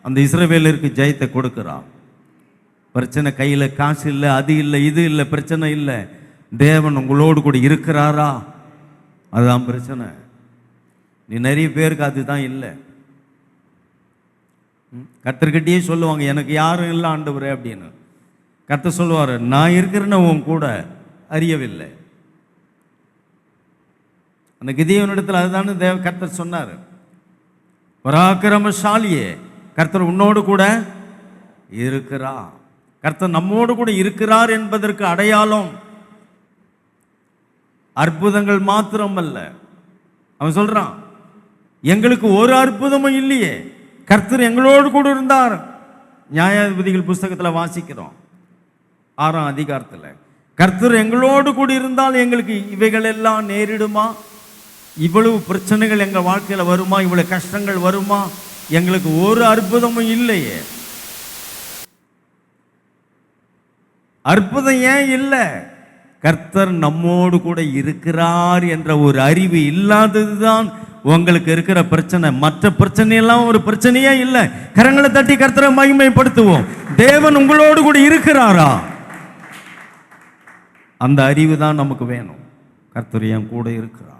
Speaker 1: அந்த இஸ்ரவேலருக்கு ஜெயத்தை கொடுக்கிறார். பிரச்சனை கையில் காசு இல்லை, அது இல்லை, இது இல்லை, பிரச்சனை இல்லை. தேவன் உங்களோடு கூட இருக்கிறாரா? அதுதான் பிரச்சனை. நீ நிறைய பேருக்கு அதுதான் இல்லை. கர்த்தர்கிட்டயே சொல்லுவாங்க, எனக்கு யாரும் இல்லை ஆண்டவரே அப்படின்னு. கர்த்தர் சொல்லுவார், நான் இருக்கிறேன்னு உன் கூட அறியவில்லை. அந்த கிதியோனிடத்தில் அதுதானே கர்த்தர் சொன்னார், பராக்கிரமசாலியே, கர்த்தர் உன்னோடு கூட இருக்கிறார். கர்த்தர் நம்மோடு கூட இருக்கிறார் என்பதற்கு அடையாளம் அற்புதங்கள் மாத்திரம் அல்ல. அவன் சொல்றான், எங்களுக்கு ஒரு அற்புதமும் இல்லையே, கர்த்தர் எங்களோடு கூட இருந்தார். நியாயாதிபதிகள் புஸ்தகத்தில் வாசிக்கிறோம் 6ஆம் அதிகாரத்தில், கர்த்தர் எங்களோடு கூட இருந்தால் எங்களுக்கு இவைகள் எல்லாம் நேரிடுமா? இவ்வளவு பிரச்சனைகள் எங்கள் வாழ்க்கையில் வருமா? இவ்வளவு கஷ்டங்கள் வருமா? எங்களுக்கு ஒரு அற்புதமும் இல்லையே. அற்புதம் ஏன் இல்லை? கர்த்தர் நம்மோடு கூட இருக்கிறார் என்ற ஒரு அறிவு இல்லாததுதான் உங்களுக்கு இருக்கிற பிரச்சனை. மற்ற பிரச்சனையெல்லாம் ஒரு பிரச்சனையே இல்லை. கரங்களை தட்டி கர்த்தரை மகிமைப்படுத்துவோம். தேவன் உங்களோடு கூட இருக்கிறாரா? அந்த அறிவு தான் நமக்கு வேணும். கர்த்தர் என் கூட இருக்கிறார்.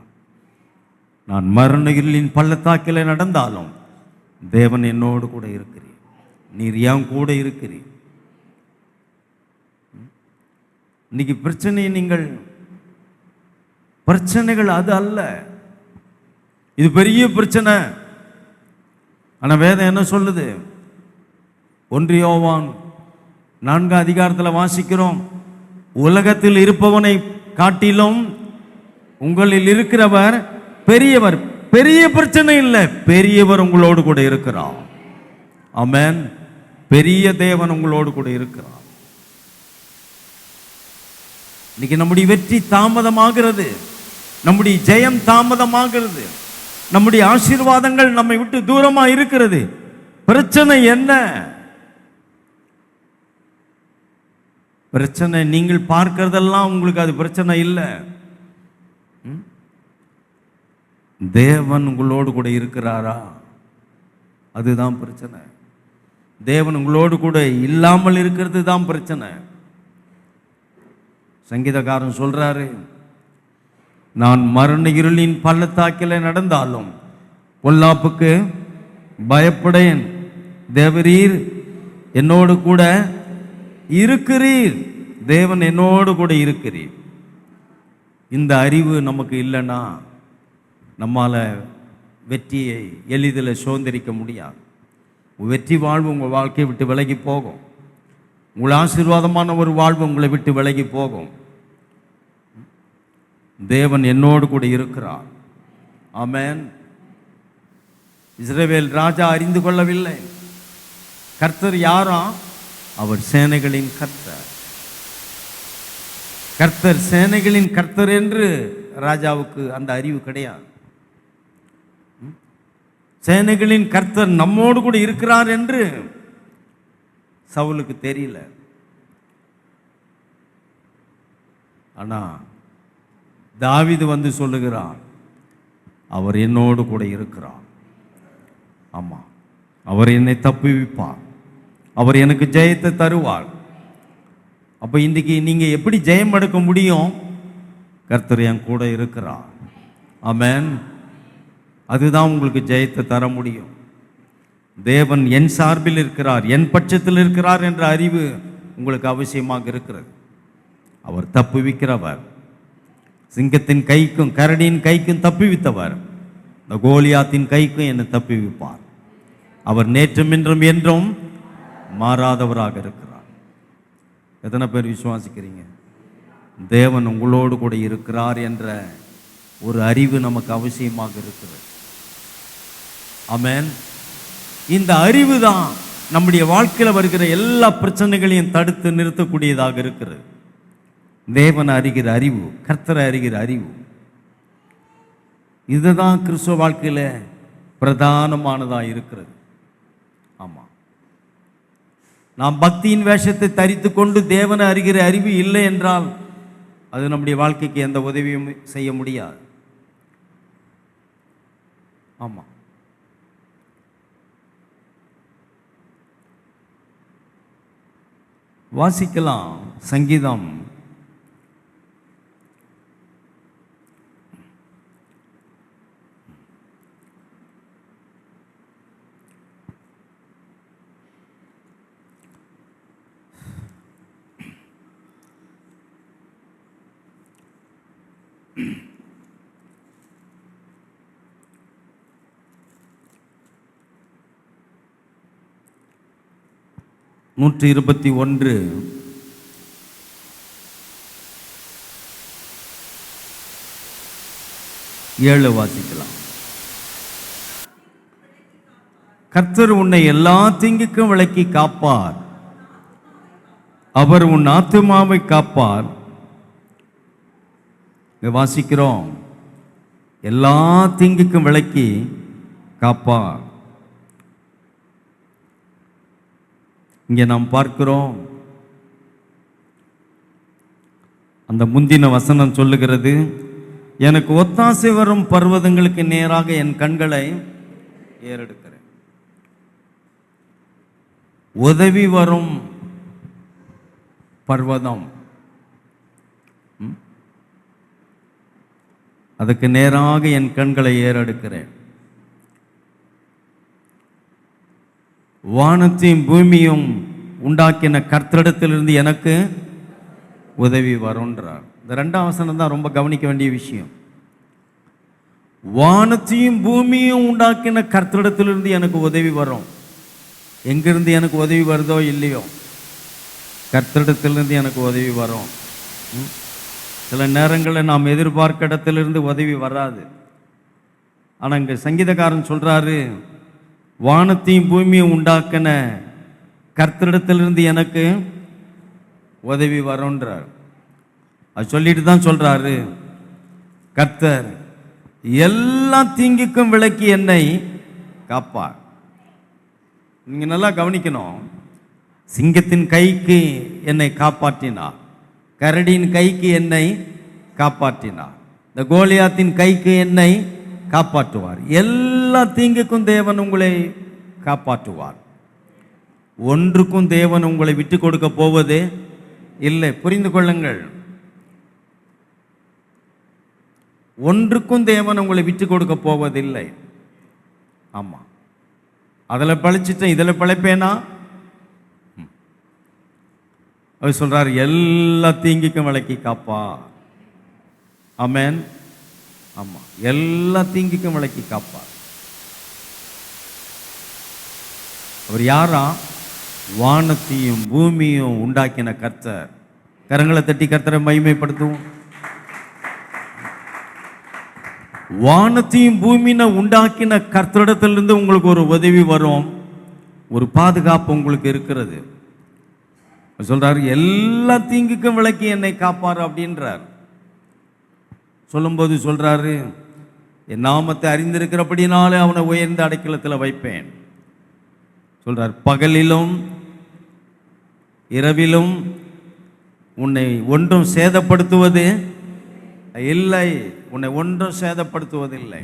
Speaker 1: நான் மரண இருளின் பள்ளத்தாக்கில் நடந்தாலும் தேவன் என்னோடு கூட இருக்கிறீர். நீர் என் கூட இருக்கிறீர். இன்னைக்கு பிரச்சனைகள் அது அல்ல. இது பெரிய பிரச்சனை. ஆனால் வேதம் என்ன சொல்லுது? 1 யோவான் 4 அதிகாரத்தில் வாசிக்கிறோம், உலகத்தில் இருப்பவனை காட்டிலும் உங்களில் இருக்கிறவர் பெரியவர். பெரிய பிரச்சனை இல்லை, பெரியவர் உங்களோடு கூட இருக்கிறார். ஆமென். பெரிய தேவன் உங்களோடு கூட இருக்கிறார். இன்னைக்கு நம்முடைய வெற்றி தாமதமாகிறது, நம்முடைய ஜெயம் தாமதமாகிறது, நம்முடைய ஆசீர்வாதங்கள் நம்மை விட்டு தூரமா இருக்கிறது. பிரச்சனை என்ன? பிரச்சனை நீங்கள் பார்க்கிறதெல்லாம் உங்களுக்கு அது பிரச்சனை இல்லை. தேவன் உங்களோடு கூட இருக்கிறாரா? அதுதான் பிரச்சனை. தேவன் உங்களோடு கூட இல்லாமல் இருக்கிறது தான் பிரச்சனை. சங்கீதக்காரன் சொல்றாரு, நான் மரண இருளின் பள்ளத்தாக்கில் நடந்தாலும் பொல்லாப்புக்கு பயப்படேன், தேவரீர் என்னோடு கூட இருக்கிறீர். தேவன் என்னோடு கூட இருக்கிறீர். இந்த அறிவு நமக்கு இல்லைன்னா நம்மால வெற்றியை எளிதில் சுதந்திரிக்க முடியாது. வெற்றி வாழ்வு உங்கள் வாழ்க்கையை விட்டு விலகி போகும். உங்கள் ஆசீர்வாதமான ஒரு வாழ்வு உங்களை விட்டு விலகி போகும். தேவன் என்னோடு கூட இருக்கிறார். ஆமென். இஸ்ரவேல் ராஜா அறிந்து கொள்ளவில்லை, கர்த்தர் யாரா? அவர் சேனைகளின் கர்த்தர். கர்த்தர் சேனைகளின் கர்த்தர் என்று ராஜாவுக்கு அந்த அறிவு கிடையாது. சேனைகளின் கர்த்தர் நம்மோடு கூட இருக்கிறார் என்று சவுலுக்கு தெரியல. ஆனா தாவீது வந்து சொல்லுகிறார், அவர் என்னோடு கூட இருக்கிறார். ஆமா, அவர் என்னை தப்புவிப்பார், அவர் எனக்கு ஜெயத்தை தருவார். அப்ப இன்னைக்கு நீங்க எப்படி ஜெயம் எடுக்க முடியும்? கர்த்தர் என் கூட இருக்கிறார். ஆமென். அதுதான் உங்களுக்கு ஜெயத்தை தர முடியும். தேவன் என் சார்பில் இருக்கிறார், என் பட்சத்தில் இருக்கிறார் என்ற அறிவு உங்களுக்கு அவசியமாக இருக்கிறது. அவர் தப்புவிக்கிறவர். சிங்கத்தின் கைக்கும் கரடியின் கைக்கும் தப்புவித்தவர், இந்த கோலியாத்தின் கைக்கும் என்னை தப்புவிப்பார். அவர் நேற்றும் இன்றும் என்றும் மாறாதவராக இருக்கிறார். எத்தனை பேர் விசுவாசிக்கிறீங்க? தேவன் உங்களோடு கூட இருக்கிறார் என்ற ஒரு அறிவு நமக்கு அவசியமாக இருக்கிறது. ஆமென். இந்த அறிவு தான் நம்முடைய வாழ்க்கையில் வருகிற எல்லா பிரச்சனைகளையும் தடுத்து நிறுத்தக்கூடியதாக இருக்கிறது. தேவனை அறிகிற அறிவு, கர்த்தரை அறிகிற அறிவு, இதுதான் கிறிஸ்துவ வாழ்க்கையில் பிரதானமானதாக இருக்கிறது. ஆமா, நாம் பக்தியின் வேஷத்தை தரித்து கொண்டு தேவனை அறிகிற அறிவு இல்லை என்றால் அது நம்முடைய வாழ்க்கைக்கு எந்த உதவியும் செய்ய முடியாது. ஆமா, வாசிக்கலாம். சங்கீதம் 121 7 வாசிக்கலாம். கர்த்தர் உன்னை எல்லா தீங்குக்கும் விலக்கி காப்பார், அவர் உன் ஆத்துமாவை காப்பார். வாசிக்கிறோம், எல்லா தீங்குக்கும் விலக்கி காப்பார். இங்கே நாம் பார்க்கிறோம், அந்த முந்தின வசனம் சொல்லுகிறது, எனக்கு ஒத்தாசை வரும் பர்வதங்களுக்கு நேராக என் கண்களை ஏறெடுக்கிறேன். உதவி வரும் பர்வதம், அதுக்கு நேராக என் கண்களை ஏறெடுக்கிறேன். வானத்தையும் பூமியும் உண்டாக்கின கர்த்தரிடத்திலிருந்து எனக்கு உதவி வரும்ன்றார். இந்த 2ஆம் வசனம் தான் ரொம்ப கவனிக்க வேண்டிய விஷயம். வானத்தையும் பூமியும் உண்டாக்கின கர்த்தரிடத்திலிருந்து எனக்கு உதவி வரும். எங்கிருந்து எனக்கு உதவி வருதோ இல்லையோ, கர்த்தரிடத்திலிருந்து எனக்கு உதவி வரும். சில நேரங்களில் நாம் எதிர்பார்க்க இடத்திலிருந்து உதவி வராது. ஆனால் இங்கே சங்கீதக்காரன் சொல்கிறாரு, வானத்தையும் பூமியும் உண்டாக்கின கர்த்தரிடத்திலிருந்து எனக்கு உதவி வரும்ன்றார். அது சொல்லிட்டு தான் சொல்கிறாரு, கர்த்தர் எல்லா தீங்குக்கும் விலக்கி என்னை காப்பார். நீங்கள் நல்லா கவனிக்கணும். சிங்கத்தின் கைக்கு என்னை காப்பாற்றினார், கரடியின் கைக்கு என்னை காப்பாற்றினார், இந்த கோலியாத்தின் கைக்கு என்னை காப்பாற்றுவார். எல்லா தீங்குக்கும் தேவன் உங்களை காப்பாற்றுவார். ஒன்றுக்கும் தேவன் உங்களை விட்டு கொடுக்க போவது இல்லை. புரிந்து கொள்ளுங்கள், ஒன்றுக்கும் தேவன் உங்களை விட்டு கொடுக்க போவதில்லை. ஆமாம், அதில் பழிச்சிட்டேன் இதில் பழைப்பேனா? அவர் சொல்றார், எல்லா தீங்குக்கும் விலக்கி காப்பா. ஆமென். ஆமாம், எல்லா தீங்குக்கும் விலக்கி காப்பா. அவர் யாரா? வானத்தையும் பூமியும் உண்டாக்கின கர்த்தர். கரங்களை தட்டி கர்த்தரை மகிமைப்படுத்துவோம். வானத்தையும் பூமியை உண்டாக்கின கர்த்தரிடத்திலிருந்து உங்களுக்கு ஒரு உதவி வரும், ஒரு பாதுகாப்பு உங்களுக்கு இருக்கிறது. சொல்றாரு, எல்லா தீங்குக்கும் விலக்கி என்னை காப்பாரு அப்படின்றார். சொல்லும்போது சொல்றாரு, என் நாமத்தை அறிந்திருக்கிறபடினாலே அவனை உயர்ந்த அடைக்கலத்தில் வைப்பேன் சொல்றார். பகலிலும் இரவிலும் உன்னை ஒன்றும் சேதப்படுத்துவது இல்லை, உன்னை ஒன்றும் சேதப்படுத்துவதில்லை.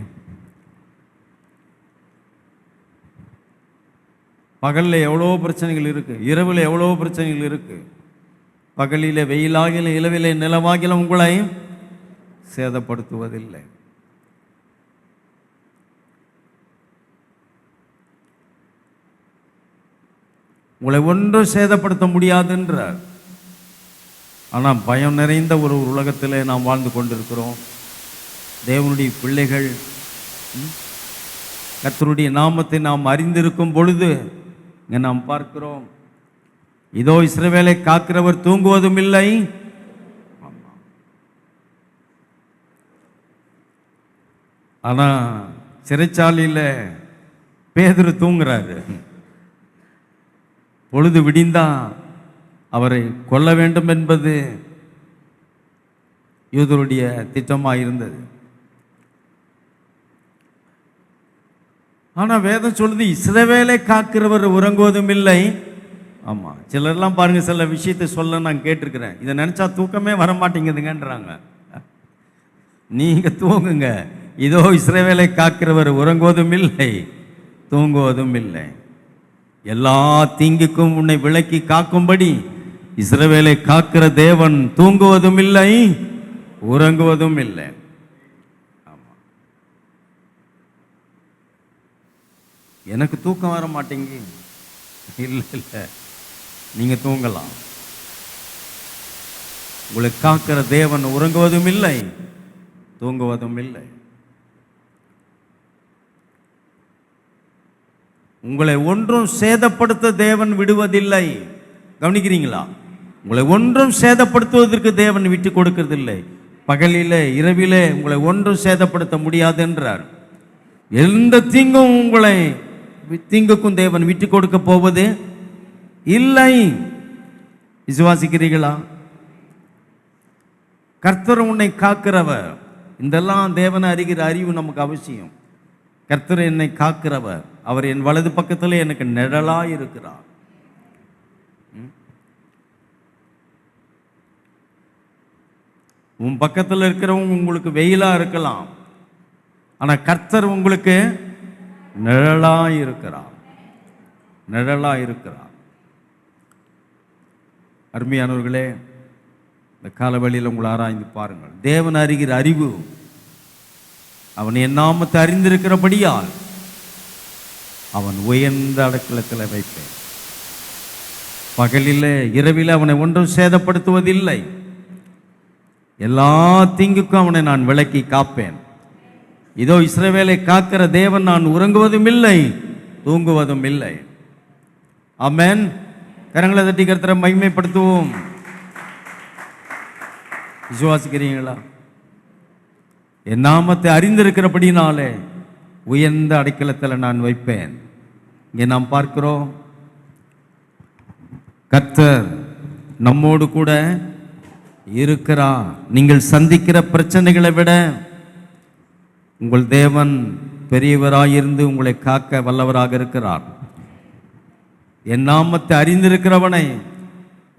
Speaker 1: பகலில் எவ்வளோ பிரச்சனைகள் இருக்கு, இரவில் எவ்வளோ பிரச்சனைகள் இருக்கு. பகலிலே வெயிலாகிலும் இரவிலே நிலவாகிலும் உங்களை சேதப்படுத்துவதில்லை. உங்களை ஒன்றும் சேதப்படுத்த முடியாதுன்றார். ஆனால் பயம் நிறைந்த ஒரு உலகத்தில் நாம் வாழ்ந்து கொண்டிருக்கிறோம். தேவனுடைய பிள்ளைகள் கர்த்தருடைய நாமத்தை நாம் அறிந்திருக்கும் பொழுது இங்கே நாம் பார்க்கிறோம், இதோ இஸ்ரவேலை காக்கிறவர் தூங்குவதும் இல்லை. ஆனால் சிறைச்சாலையில் பேதுரு தூங்குறாரு. பொழுது விடிந்தா அவரை கொல்ல வேண்டும் என்பது யூதருடைய திட்டமாக இருந்தது. ஆனால் வேதம் சொல்லுது, இஸ்ரவேலை காக்கிறவர் உறங்குவதும் இல்லை. ஆமாம், சிலர்லாம் பாருங்க, சில விஷயத்தை சொல்ல நான் கேட்டிருக்கிறேன், இதை நினச்சா தூக்கமே வரமாட்டேங்குதுங்கன்றாங்க. நீங்கள் தூங்குங்க, இதோ இஸ்ரவேலை காக்கிறவர் உறங்குவதும் இல்லை தூங்குவதும் இல்லை. எல்லா தீங்குக்கும் உன்னை விலக்கி காக்கும்படி இஸ்ரவேலை காக்கிற தேவன் தூங்குவதும் இல்லை உறங்குவதும் இல்லை. எனக்கு தூக்கம் வர மாட்டேங்க, இல்லை இல்லை, நீங்க தூங்கலாம். உங்களை காக்கிற தேவன் உறங்குவதும் இல்லை தூங்குவதும் இல்லை. உங்களை ஒன்றும் சேதப்படுத்த தேவன் விடுவதில்லை. கவனிக்கிறீங்களா? உங்களை ஒன்றும் சேதப்படுத்துவதற்கு தேவன் விட்டு கொடுக்கிறதில்லை. பகலிலே இரவிலே உங்களை ஒன்றும் சேதப்படுத்த முடியாது என்றார். எந்த தீங்குக்கும் தேவன் விட்டு கொடுக்க போவது இல்லை. விசுவாசிக்கிறீர்களா? கர்த்தர் உன்னை காக்கிறவர். இதெல்லாம் தேவனை அறிகிற அறிவு நமக்கு அவசியம். கர்த்தர் என்னை காக்கிறவர், அவர் என் வலது பக்கத்தில் எனக்கு நிழலாய் இருக்கிறார். உன் பக்கத்தில் இருக்கிறவங்க உங்களுக்கு வெயிலா இருக்கலாம், ஆனால் கர்த்தர் உங்களுக்கு நிழலாய் இருக்கிறார், நிழலாய் இருக்கிறார். அருமையானவர்களே, இந்த காலவெளியில் உங்களை ஆராய்ந்து பாருங்கள். தேவன் அறிகிற அறிவு, அவன் என் நாமத்தை அறிந்திருக்கிறபடியால் அவன் உயர்ந்த அடைக்கலத்தில் வைப்பேன். பகலில் இரவில் அவனை ஒன்றும் சேதப்படுத்துவதில்லை. எல்லா தீங்குக்கும் அவனை நான் விலக்கி காப்பேன். இதோ இஸ்ரவேலை காக்கிற தேவன், நான் உறங்குவதும் இல்லை தூங்குவதும் இல்லை. ஆமென். கரங்களை தட்டி கர்த்தரை மகிமைப்படுத்துவோம். விசுவாசிக்கிறீங்களா? என் நாமத்தை அறிந்திருக்கிறபடினாலே உயர்ந்த அடைக்கலத்தில் நான் வைப்பேன். இங்கே நாம் பார்க்கிறோம், கர்த்தர் நம்மோடு கூட இருக்கிறார். நீங்கள் சந்திக்கிற பிரச்சனைகளை விட உங்கள் தேவன் பெரியவராயிருந்து உங்களை காக்க வல்லவராக இருக்கிறார். என் நாமத்தை அறிந்திருக்கிறவனை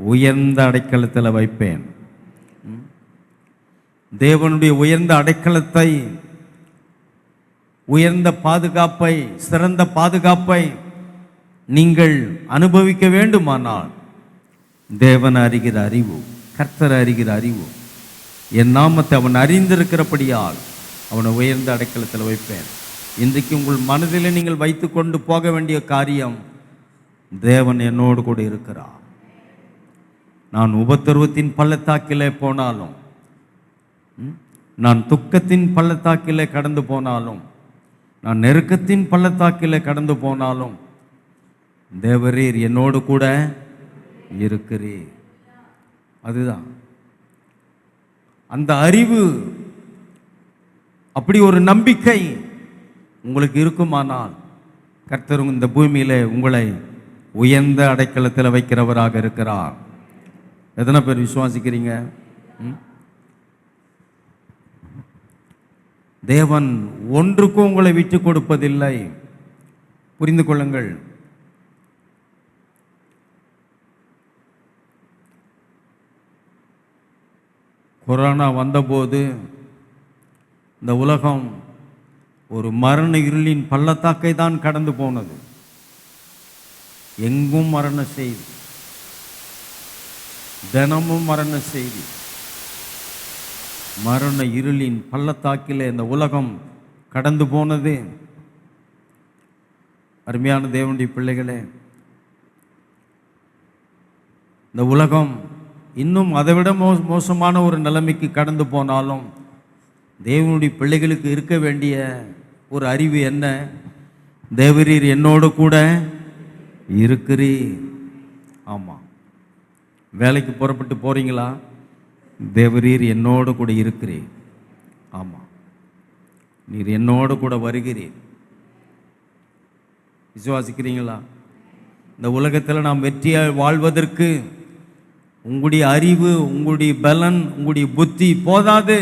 Speaker 1: உயர்ந்த அடைக்கலத்தில் வைப்பேன். தேவனுடைய உயர்ந்த அடைக்கலத்தை, உயர்ந்த பாதுகாப்பை, சிறந்த பாதுகாப்பை நீங்கள் அனுபவிக்க வேண்டுமானால் தேவன் அறிகிற அறிவு, கர்த்தர் அறிகிற அறிவு, என் நாமத்தை அவன் அறிந்திருக்கிறபடியால் அவனை உயர்ந்த அடைக்கலத்தில் வைப்பேன். இன்றைக்கு உங்கள் மனதில் நீங்கள் வைத்து கொண்டு போக வேண்டிய காரியம், தேவன் என்னோடு கூட இருக்கிறார். நான் உபத்திரவத்தின் பள்ளத்தாக்கிலே போனாலும், நான் துக்கத்தின் பள்ளத்தாக்கிலே கடந்து போனாலும், நான் நெருக்கத்தின் பள்ளத்தாக்கிலே கடந்து போனாலும் தேவரீர் என்னோடு கூட இருக்கிறீர். அதுதான் அந்த அறிவு. அப்படி ஒரு நம்பிக்கை உங்களுக்கு இருக்குமானால் கர்த்தர் இந்த பூமியிலே உங்களை உயர்ந்த அடைக்கலத்தில் வைக்கிறவராக இருக்கிறார். எத்தனை பேர் விசுவாசிக்கிறீங்க? தேவன் ஒன்றுக்கும் உங்களை விட்டு கொடுப்பதில்லை. புரிந்து கொள்ளுங்கள். கொரோனா வந்தபோது இந்த உலகம் ஒரு மரண இருளின் பள்ளத்தாக்கை தான் கடந்து போனது. எங்கும் மரண செய்தி, தினமும் மரண செய்தி. மரண இருளின் பள்ளத்தாக்கிலே இந்த உலகம் கடந்து போனது. அருமையான தேவனுடைய பிள்ளைகளே, இந்த உலகம் இன்னும் அதைவிட மோசமான ஒரு நிலைமைக்கு கடந்து போனாலும் தேவனுடைய பிள்ளைகளுக்கு இருக்க வேண்டிய ஒரு அறிவு என்ன? தேவரீர் என்னோடு கூட இருக்கிறீர். ஆமாம், வேலைக்கு புறப்பட்டு போறீங்களா? தேவரீர் என்னோடு கூட இருக்கிறீர். ஆமாம், நீர் என்னோடு கூட வருகிறீர். விசுவாசிக்கிறீங்களா? இந்த உலகத்தில் நாம் வெற்றியாக வாழ்வதற்கு உங்களுடைய அறிவு, உங்களுடைய பலன், உங்களுடைய புத்தி போதாது.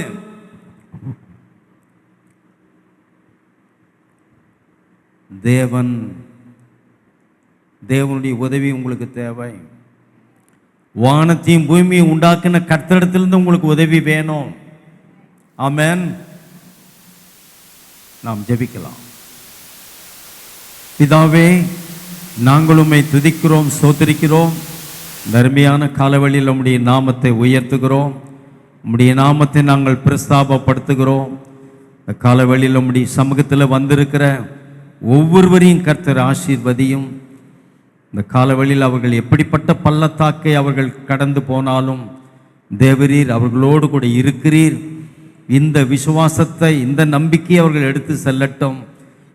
Speaker 1: தேவனுடைய உதவி உங்களுக்கு தேவை. வானத்தையும் பூமியை உண்டாக்கின கர்த்தரிடத்திலிருந்து உங்களுக்கு உதவி வேணும். ஆமென். நாம் ஜெபிக்கலாம். பிதாவே, நாங்கள் உம்மை துதிக்கிறோம், ஸ்தோத்திரிக்கிறோம். தர்மியான காலவெளியில் உம்முடைய நாமத்தை உயர்த்துகிறோம். உம்முடைய நாமத்தை நாங்கள் பிரஸ்தாபப்படுத்துகிறோம். இந்த காலவெளியில் உம்முடைய சமூகத்தில் வந்திருக்கிற ஒவ்வொருவரையும் கர்த்தர் ஆசீர்வதியும். இந்த காலவெளியில் அவர்கள் எப்படிப்பட்ட பள்ளத்தாக்கை அவர்கள் கடந்து போனாலும் தேவரீர் அவர்களோடு கூட இருக்கிறீர். இந்த விசுவாசத்தை, இந்த நம்பிக்கையை அவர்கள் எடுத்து செல்லட்டும்.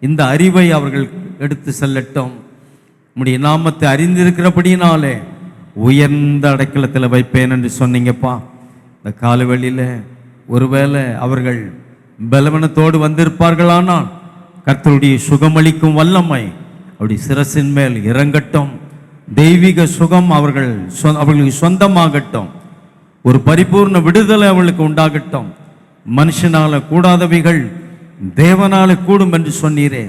Speaker 1: இந்த அறிவை அவர்கள் எடுத்து செல்லட்டும். உம்முடைய நாமத்தை அறிந்திருக்கிறபடினாலே உயர்ந்த அடைக்கலத்தில் வைப்பேன் என்று சொன்னீங்கப்பா. இந்த காலவெளியில் ஒருவேளை அவர்கள் பலவீனத்தோடு வந்திருப்பார்களானால் கர்த்தருடைய சுகமளிக்கும் வல்லமை அவருடைய சிரசின் மேல் இறங்கட்டும். தெய்வீக சுகம் அவர்களுக்கு சொந்தமாகட்டும். ஒரு பரிபூர்ண விடுதலை அவர்களுக்கு உண்டாகட்டும். மனுஷனால கூடாதவைகள் தேவனால கூடும் என்று சொன்னீரே.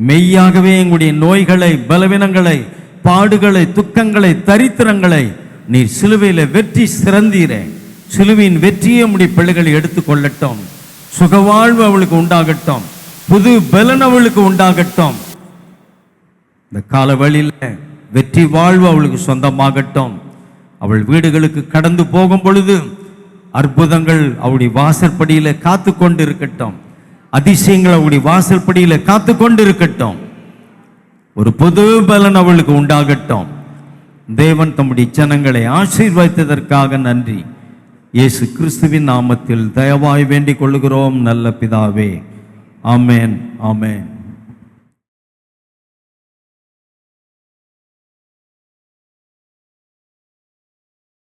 Speaker 1: மெய்யாகவே எங்களுடைய நோய்களை, பலவீனங்களை, பாடுகளை, துக்கங்களை, தரித்திரங்களை நீர் சிலுவையில வெற்றி சிறந்தீரே. சிலுவையின் வெற்றியை உம்முடைய பிள்ளைகளை எடுத்துக்கொள்ளட்டும். சுகவாழ்வு அவளுக்கு உண்டாகட்டும். புது பலன் அவளுக்கு உண்டாகட்டும். இந்த காலவெளியில் வெற்றி வாழ்வு அவளுக்கு சொந்தமாகட்டும். அவள் வீடுகளுக்கு கடந்து போகும் பொழுது அற்புதங்கள் அவளுடைய வாசற்படியில காத்து கொண்டு இருக்கட்டும். அதிசயங்கள் அவளுடைய வாசற்படியில காத்து கொண்டு இருக்கட்டும். ஒரு புது பலன் அவளுக்கு உண்டாகட்டும். தேவன் தம்முடைய ஜனங்களை ஆசீர்வதித்ததற்காக நன்றி. இயேசு கிறிஸ்துவின் நாமத்தில் தயவாய் வேண்டிக் கொள்கிறோம் நல்ல பிதாவே. ஆமென், ஆமென்.